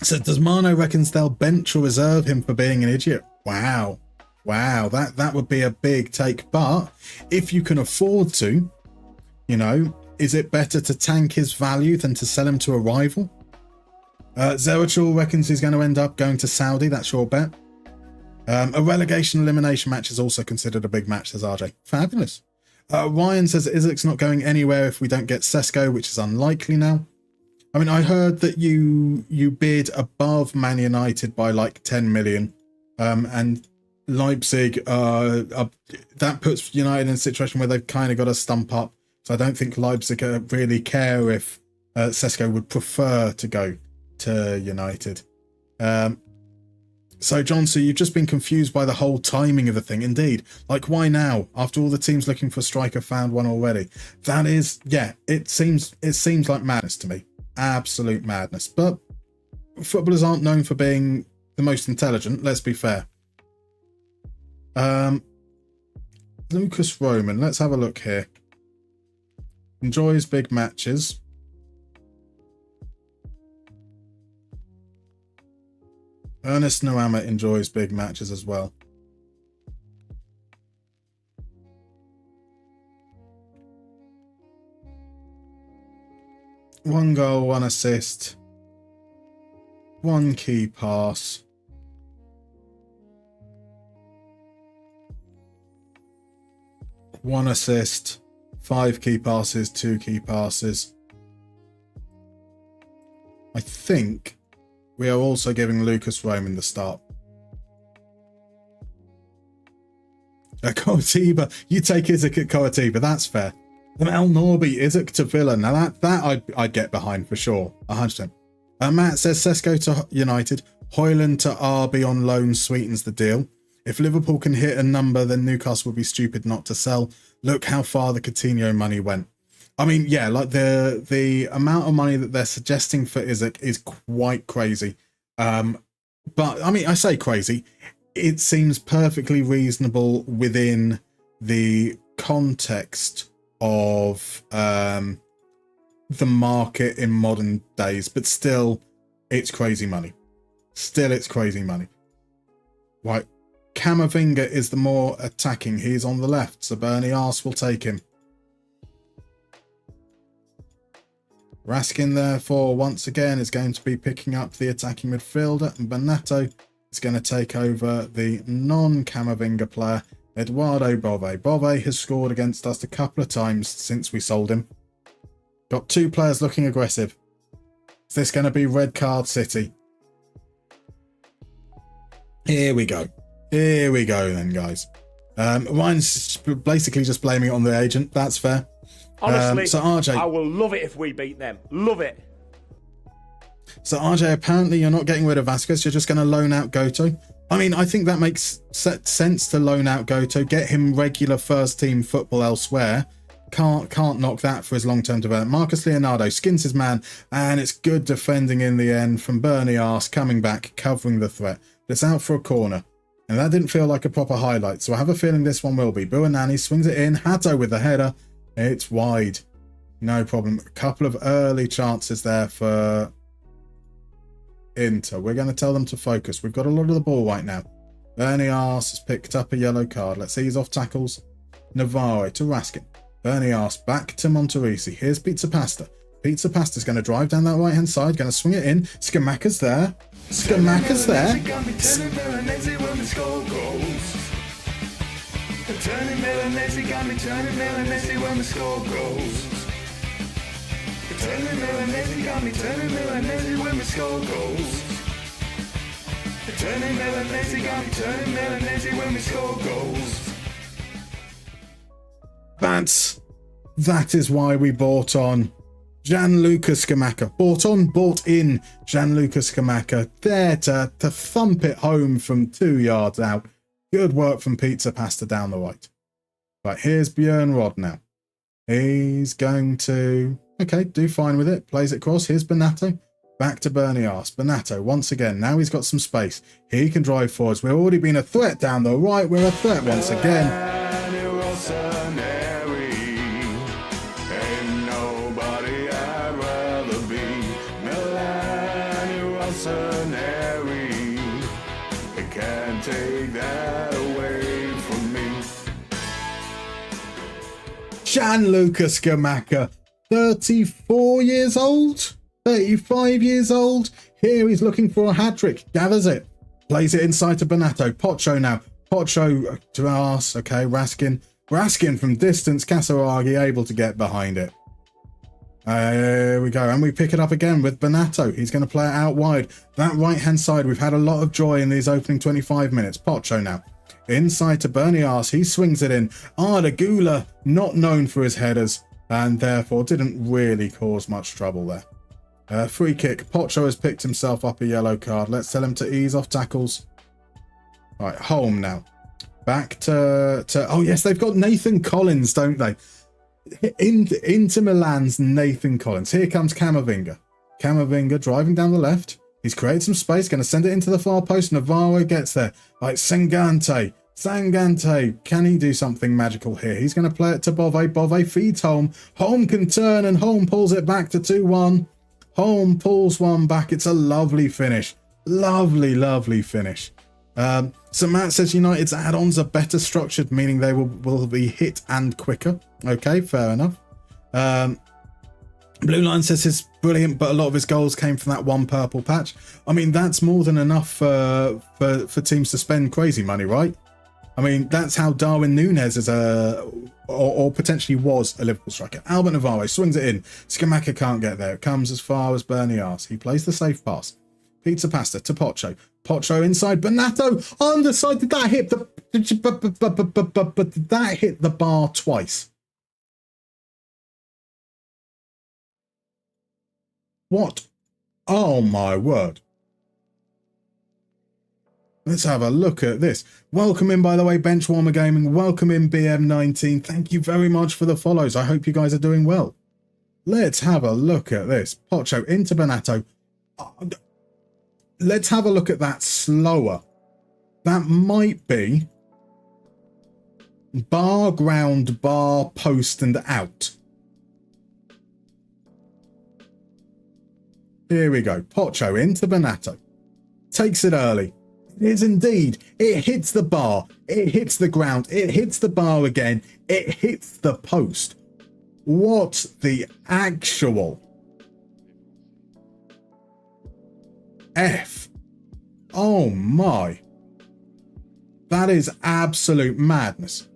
Speaker 1: So does Mano reckons they'll bench or reserve him for being an idiot? Wow. Wow, that would be a big take. But if you can afford to, you know, is it better to tank his value than to sell him to a rival? Zerachul reckons he's going to end up going to Saudi. That's your bet. A relegation elimination match is also considered a big match, says RJ. Fabulous. Ryan says Isak's not going anywhere if we don't get Sesko, which is unlikely now. I mean, I heard that you bid above Man United by like 10 million. And Leipzig, that puts United in a situation where they've kind of got to stump up. So I don't think Leipzig really care if Sesko would prefer to go to United. So, John, so you've just been confused by the whole timing of the thing. Indeed. Like, why now? After all the teams looking for a striker found one already. That is, yeah, it seems like madness to me. Absolute madness. But footballers aren't known for being the most intelligent, let's be fair. Lucas Roman, let's have a look here. Enjoys big matches. Ernest Noama enjoys big matches as well. One goal, one assist, one key pass. One assist, 5 key passes, 2 key passes. I think we are also giving Lucas Roman the start. Coritiba, you take Isak at Coritiba, that's fair. El Norby, Isak to Villa, now that I'd get behind for sure, 100%. Matt says Sesko to United, Højlund to RB on loan sweetens the deal. If Liverpool can hit a number, then Newcastle would be stupid not to sell. Look how far the Coutinho money went. I mean, yeah, like the amount of money that they're suggesting for Isak is quite crazy. But I mean, I say crazy. It seems perfectly reasonable within the context of the market in modern days, but still, it's crazy money. Still, it's crazy money. Right. Camavinga is the more attacking. He's on the left, so Bernie Arse will take him. Raskin, therefore, once again, is going to be picking up the attacking midfielder, and Bernatto is going to take over the non-Camavinga player, Eduardo Bove. Bove has scored against us a couple of times since we sold him. Got 2 players looking aggressive. Is this going to be red card City? Here we go. Here we go then, guys. Ryan's basically just blaming it on the agent. That's fair.
Speaker 3: Honestly,
Speaker 1: so RJ,
Speaker 3: I will love it if we beat them. Love it.
Speaker 1: So RJ, apparently you're not getting rid of Vasquez. You're just going to loan out Goto. I mean, I think that makes sense to loan out Goto. Get him regular first team football elsewhere. Can't knock that for his long-term development. Marcus Leonardo skins his man, and it's good defending in the end from Bernie Arse coming back, covering the threat. But it's out for a corner. And that didn't feel like a proper highlight, so I have a feeling this one will be. Buonanni swings it in. Hato with the header. It's wide. No problem. A couple of early chances there for Inter. We're going to tell them to focus. We've got a lot of the ball right now. Bernie Arse has picked up a yellow card. Let's see, he's off tackles. Navarro to Raskin. Bernie Arse back to Monterisi. Here's Pizza Pasta. Pizza Pasta's going to drive down that right-hand side. Going to swing it in. Scamacca's there. Scamacca's there.
Speaker 2: Turning Milanese got me turning Milanese when the score goes. Turning Milanese got me turning Milanese when the score goes. Turning Milanese got me turning Milanese when the score goes.
Speaker 1: That is why we bought on Gianluca Scamacca. Bought in Gianluca Scamacca. There to thump it home from 2 yards out. Good work from Pizza Pasta down the right. Right, here's Björn Rod now. He's going to... Okay, do fine with it. Plays it cross. Here's Bernatto. Back to Bernie Arse. Bernatto, once again. Now he's got some space. He can drive forwards. We've already been a threat down the right. We're a threat once again.
Speaker 2: Take
Speaker 1: Gianluca Scamacca, 34 years old, 35 years old. Here he's looking for a hat-trick, gathers it, plays it inside to Bonato. Pocho now, Pocho to arse, okay, Raskin from distance, Casaraghi able to get behind it. There we go, and we pick it up again with Bonato. He's going to play it out wide. That right-hand side, we've had a lot of joy in these opening 25 minutes. Pocho now, inside to Bernias. He swings it in. Arda Güler, not known for his headers, and therefore didn't really cause much trouble there. Free kick. Pocho has picked himself up a yellow card. Let's tell him to ease off tackles. Right, home now. Back to oh yes, they've got Nathan Collins, don't they? Into Milan's Nathan Collins. Here comes Camavinga. Camavinga driving down the left. He's created some space, going to send it into the far post. Navarro gets there. Right, Sangante. Can he do something magical here? He's going to play it to Bove. Bove feeds home. Home can turn, and Home pulls it back to 2-1. Home pulls one back. It's a lovely finish. Lovely finish. So Matt says United's add-ons are better structured, meaning they will be hit and quicker. Okay, fair enough. Blue Line says it's brilliant, but a lot of his goals came from that one purple patch. I mean, that's more than enough for teams to spend crazy money, right? I mean, that's how Darwin Núñez is or potentially was a Liverpool striker. Albert Navarro swings it in. Scamacca can't get there. It comes as far as Bernias. He plays the safe pass. Pizza pasta to Pocho. Pocho inside. Bonato underside. Did that hit the? But did that hit the bar twice? What? Oh my word! Let's have a look at this. Welcome in, by the way, Benchwarmer Gaming. Welcome in, BM19. Thank you very much for the follows. I hope you guys are doing well. Let's have a look at this. Pocho into Bonato. Let's have a look at that slower. That might be bar, ground, bar, post, and out. Here we go. Pocho into Bonato. Takes it early. It is indeed. It hits the bar. It hits the ground. It hits the bar again. It hits the post. What the actual F? Oh my. That is absolute madness.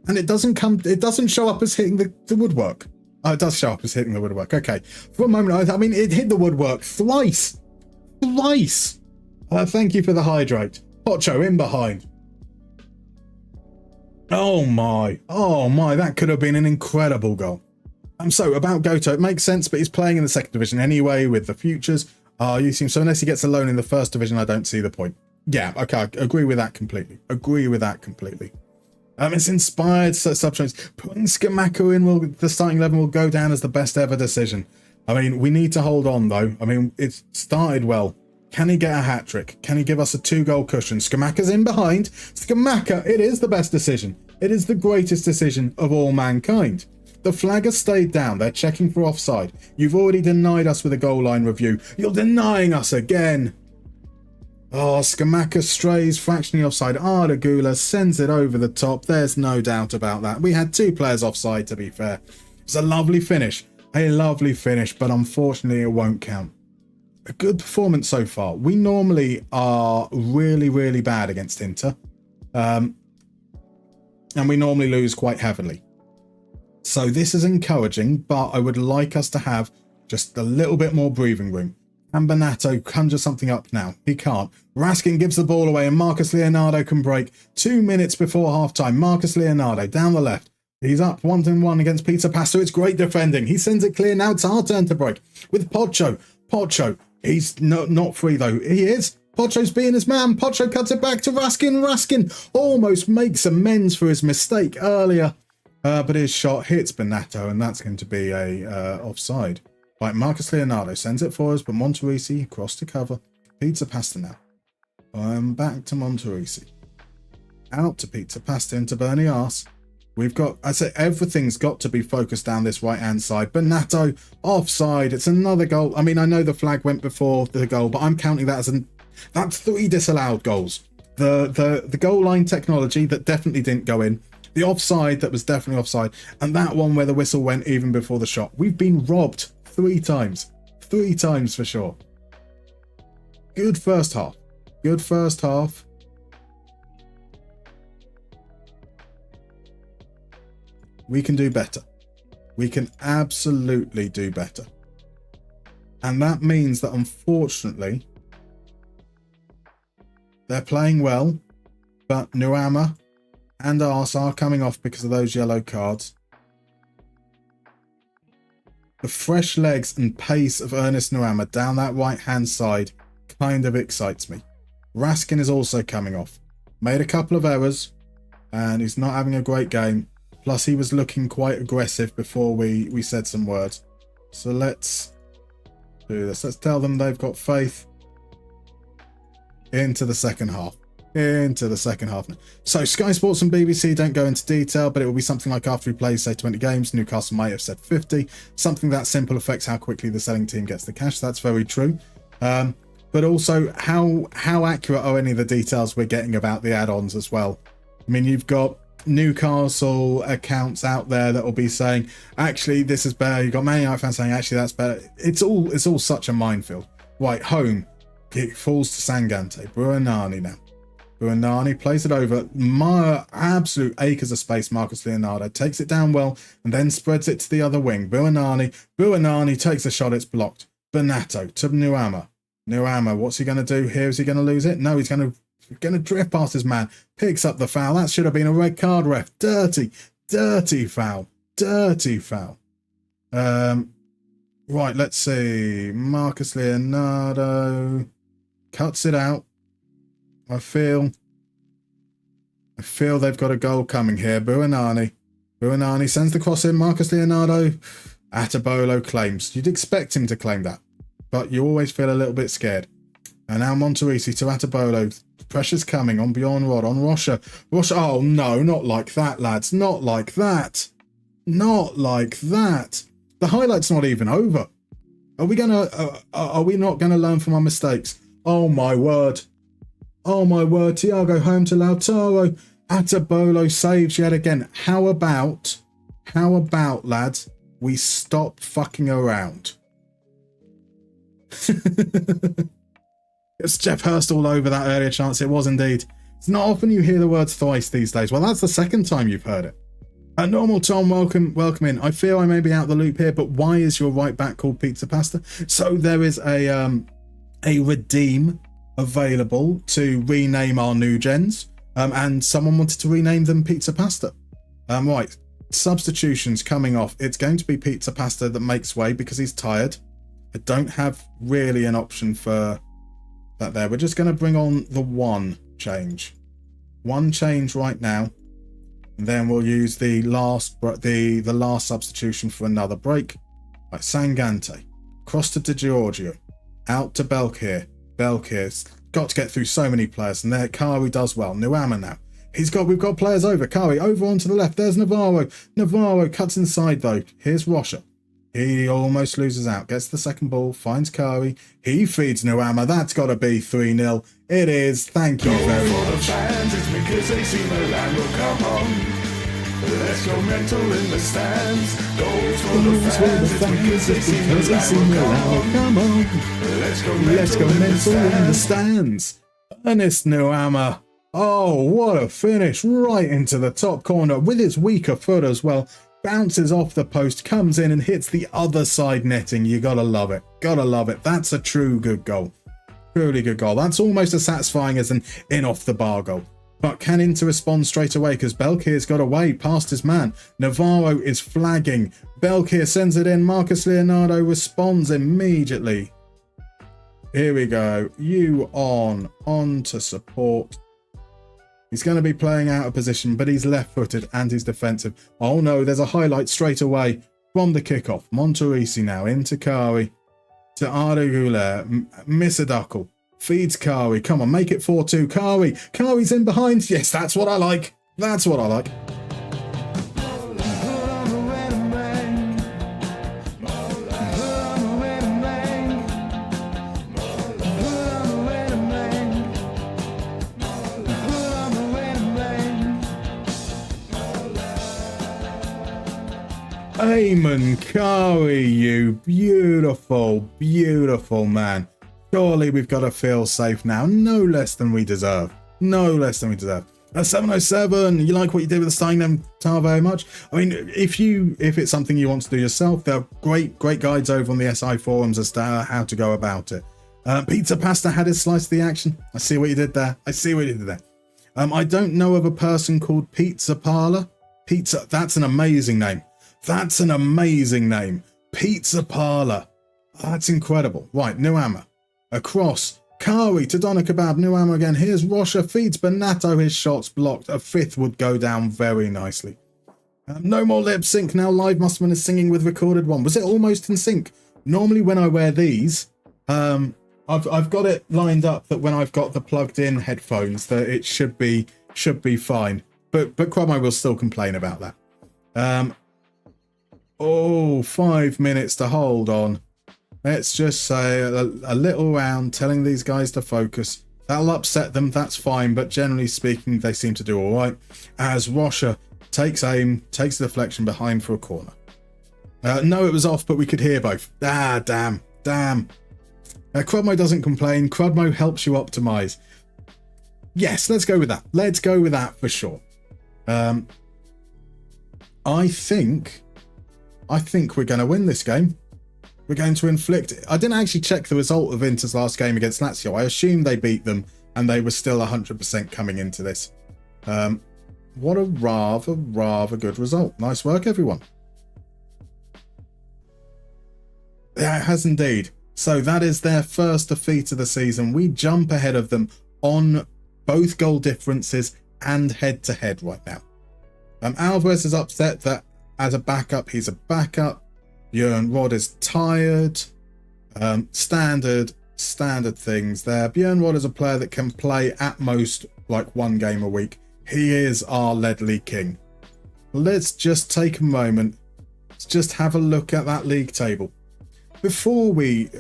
Speaker 1: And it doesn't show up as hitting the woodwork. Oh, it does show up as hitting the woodwork. Okay. For a moment, I mean, it hit the woodwork thrice. Thrice. Thank you for the hydrate. Pocho in behind. Oh my. Oh my. That could have been an incredible goal. So about Goto, it makes sense, but he's playing in the second division anyway with the futures. You seem so unless he gets a loan in the first division, I don't see the point. Yeah, okay, I agree with that completely. It's inspired substitutes. Putting Scamacca in the starting 11 will go down as the best ever decision. I mean, we need to hold on though. I mean, it's started well. Can he get a hat-trick? Can he give us a 2-goal cushion? Scamacca's in behind. Scamacca, it is the best decision. It is the greatest decision of all mankind. The flag has stayed down. They're checking for offside. You've already denied us with a goal line review. You're denying us again. Oh, Scamacca strays fractionally offside. Arda Güler sends it over the top. There's no doubt about that. We had 2 players offside, to be fair. It's a lovely finish. But unfortunately it won't count. A good performance so far. We normally are really bad against Inter. And we normally lose quite heavily. So this is encouraging, but I would like us to have just a little bit more breathing room. And Bonato conjure something up now. He can't. Raskin gives the ball away and Marcus Leonardo can break. 2 minutes before half-time. Marcus Leonardo down the left. He's up 1-1 against Peter Pasto. It's great defending. He sends it clear. Now it's our turn to break. With Pocho. He's not free though. He is. Pocho's being his man. Pocho cuts it back to Raskin. Raskin almost makes amends for his mistake earlier. But his shot hits Bonato, and that's going to be a offside. Right, Marcus Leonardo sends it for us, but Monterisi across to cover. Pizza Pasta now. Back to Monterisi. Out to Pizza Pasta into Bernias. We've got, I say, everything's got to be focused down this right-hand side. Bonato offside. It's another goal. I mean, I know the flag went before the goal, but I'm counting that as that's 3 disallowed goals. The goal line technology that definitely didn't go in. The offside that was definitely offside, and that one where the whistle went even before the shot. We've been robbed 3 times. 3 times for sure. Good first half. Good first half. We can do better. We can absolutely do better. And that means that, unfortunately, they're playing well, but Nuama and Ars are coming off because of those yellow cards. The fresh legs and pace of Ernest Nuama down that right-hand side kind of excites me. Raskin is also coming off. Made a couple of errors, and he's not having a great game. Plus, he was looking quite aggressive before we said some words. So let's do this. Let's tell them they've got faith into the second half. Into the second half now. So Sky Sports and BBC don't go into detail, but it will be something like after he plays, say, 20 games, Newcastle might have said 50. Something that simple affects how quickly the selling team gets the cash. That's very true. But also, how accurate are any of the details we're getting about the add-ons as well? I mean, you've got Newcastle accounts out there that will be saying, actually, this is better. You've got Man United fans saying, actually, that's better. It's all such a minefield. Right, home. It falls to Sangante. Buonani now. Buonani plays it over. Absolute acres of space. Marcus Leonardo takes it down well and then spreads it to the other wing. Buonani takes a shot. It's blocked. Bonato to Nuama. Nuama, what's he going to do here? Is he going to lose it? No, he's going to drift past his man. Picks up the foul. That should have been a red card, ref. Dirty foul. Dirty foul. Right, let's see. Marcus Leonardo cuts it out. I feel they've got a goal coming here. Buonani sends the cross in. Marcus Leonardo. Atabolo claims. You'd expect him to claim that, but you always feel a little bit scared. And now Monterisi to Atabolo. Pressure's coming on Bjorn Rod, on Rocha. Oh no, not like that, lads. Not like that. Not like that. The highlight's not even over. Are we not gonna learn from our mistakes? Oh my word. Oh my word. Thiago home to Lautaro. Atabolo saves yet again. How about, lads, we stop fucking around? It's Jeff Hurst all over that earlier chance. It was indeed. It's not often you hear the words thrice these days. Well, that's the second time you've heard it. Normal Tom, welcome in. I feel I may be out of the loop here, but why is your right back called Pizza Pasta? So there is a redeem available to rename our new gens, and someone wanted to rename them Pizza Pasta. Right, substitutions coming off. It's going to be Pizza Pasta that makes way because he's tired. I don't have really an option for that there. We're just going to bring on the one change right now, and then we'll use the last substitution for another break. Right, Sangante cross to Di Giorgio, out to Belkir. Belkir's got to get through so many players, and there Kari does well. Nuama now. We've got players over. Kari over onto the left. There's Navarro. Navarro cuts inside though. Here's Rocha. He almost loses out. Gets the second ball. Finds Kari. He feeds Nuama. That's got to be 3-0. It is. Thank you very much.
Speaker 2: For the fans, it's because AC Milan will come on. Let's go mental in the stands. Goals for the fans, it's because AC Milan will come on. Let's go mental in the stands.
Speaker 1: Ernest Nuama. Oh, what a finish. Right into the top corner with his weaker foot as well. Bounces off the post, comes in and hits the other side netting. You gotta love it. Gotta love it. That's a true good goal. Truly good goal. That's almost as satisfying as an in off the bar goal. But can Inter respond straight away because Belkir's got away past his man. Navarro is flagging. Belkir sends it in. Marcus Leonardo responds immediately. Here we go. You on to support. He's going to be playing out of position, but he's left-footed and he's defensive. Oh no, there's a highlight straight away from the kickoff. Monterisi now into Kari. To Arda Guler. Misadukal. Feeds Kari. Come on, make it 4-2. Kari. Kari's in behind. Yes, that's what I like. That's what I like. Eamon Curry, you beautiful, beautiful man. Surely we've got to feel safe now. No less than we deserve. No less than we deserve. 707, you like what you did with the sign them tar very much? I mean, if it's something you want to do yourself, there are great guides over on the SI forums as to how to go about it. Pizza Pasta had his slice of the action. I see what you did there. I see what you did there. I don't know of a person called Pizza Parlor. Pizza, that's an amazing name. That's an amazing name. Pizza Parlor. That's incredible. Right, new hammer. Across. Kari to Doner Kebab. New hammer again. Here's Rosha. Feeds Benato. His shots blocked. A fifth would go down very nicely. No more lip sync. Now live Musterman is singing with recorded one. Was it almost in sync? Normally when I wear these, I've got it lined up that when I've got the plugged in headphones that it should be fine. But Cromwell will still complain about that. 5 minutes to hold on. Let's just say a little round telling these guys to focus. That'll upset them, that's fine, but generally speaking, they seem to do all right. As Rosha takes aim, takes the deflection behind for a corner. No, it was off, but we could hear both. Damn. Crudmo doesn't complain. Crudmo helps you optimize. Yes, let's go with that. Let's go with that for sure. I think we're going to win this game. We're going to inflict. I didn't actually check the result of Inter's last game against Lazio. I assumed they beat them and they were still 100% coming into this. What a rather good result. Nice work, everyone. Yeah, it has indeed. So that is their first defeat of the season. We jump ahead of them on both goal differences and head-to-head right now. Alvarez is upset that as a backup, he's a backup. Björn Rod is tired. Standard things there. Björn Rod is a player that can play at most like one game a week. He is our Ledley King. Let's just take a moment. Let's just have a look at that league table. Before we've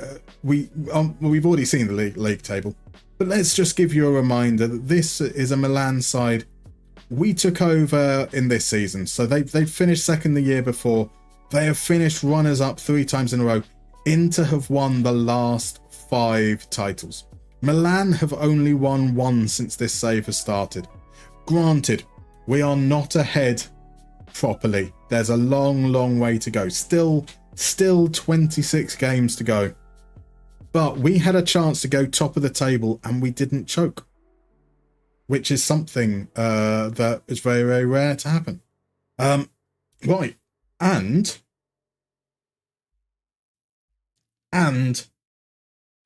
Speaker 1: already seen the league table, but let's just give you a reminder that this is a Milan side we took over in this season. So they finished second the year before. They have finished runners-up 3 times in a row. Inter have won the last 5 titles. Milan have only won 1 since this save has started. Granted, we are not ahead properly. There's a long way to go. Still 26 games to go. But we had a chance to go top of the table and we didn't choke, which is something that is very rare to happen. Right. And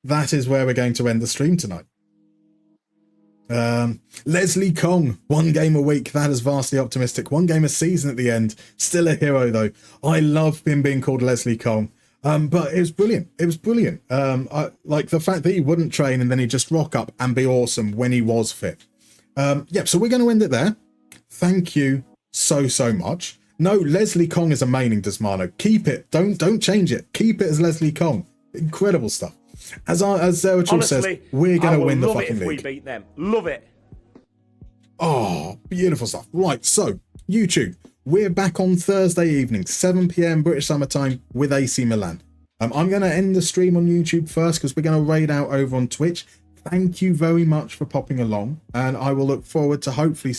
Speaker 1: that is where we're going to end the stream tonight. Leslie Kong, 1 game a week. That is vastly optimistic. 1 game a season at the end. Still a hero though. I love him being called Leslie Kong. But it was brilliant. It was brilliant. I like the fact that he wouldn't train and then he'd just rock up and be awesome when he was fit. So we're going to end it there. Thank you so much. No, Leslie Kong is amazing, Desmano. Keep it. Don't change it. Keep it as Leslie Kong. Incredible stuff. As Zeratul says, we're going to win the fucking league.
Speaker 3: Love it if we beat them. Love it.
Speaker 1: Oh, beautiful stuff. Right, so YouTube, we're back on Thursday evening, 7 p.m. British Summer Time with AC Milan. I'm going to end the stream on YouTube first because we're going to raid out over on Twitch. Thank you very much for popping along, and I will look forward to hopefully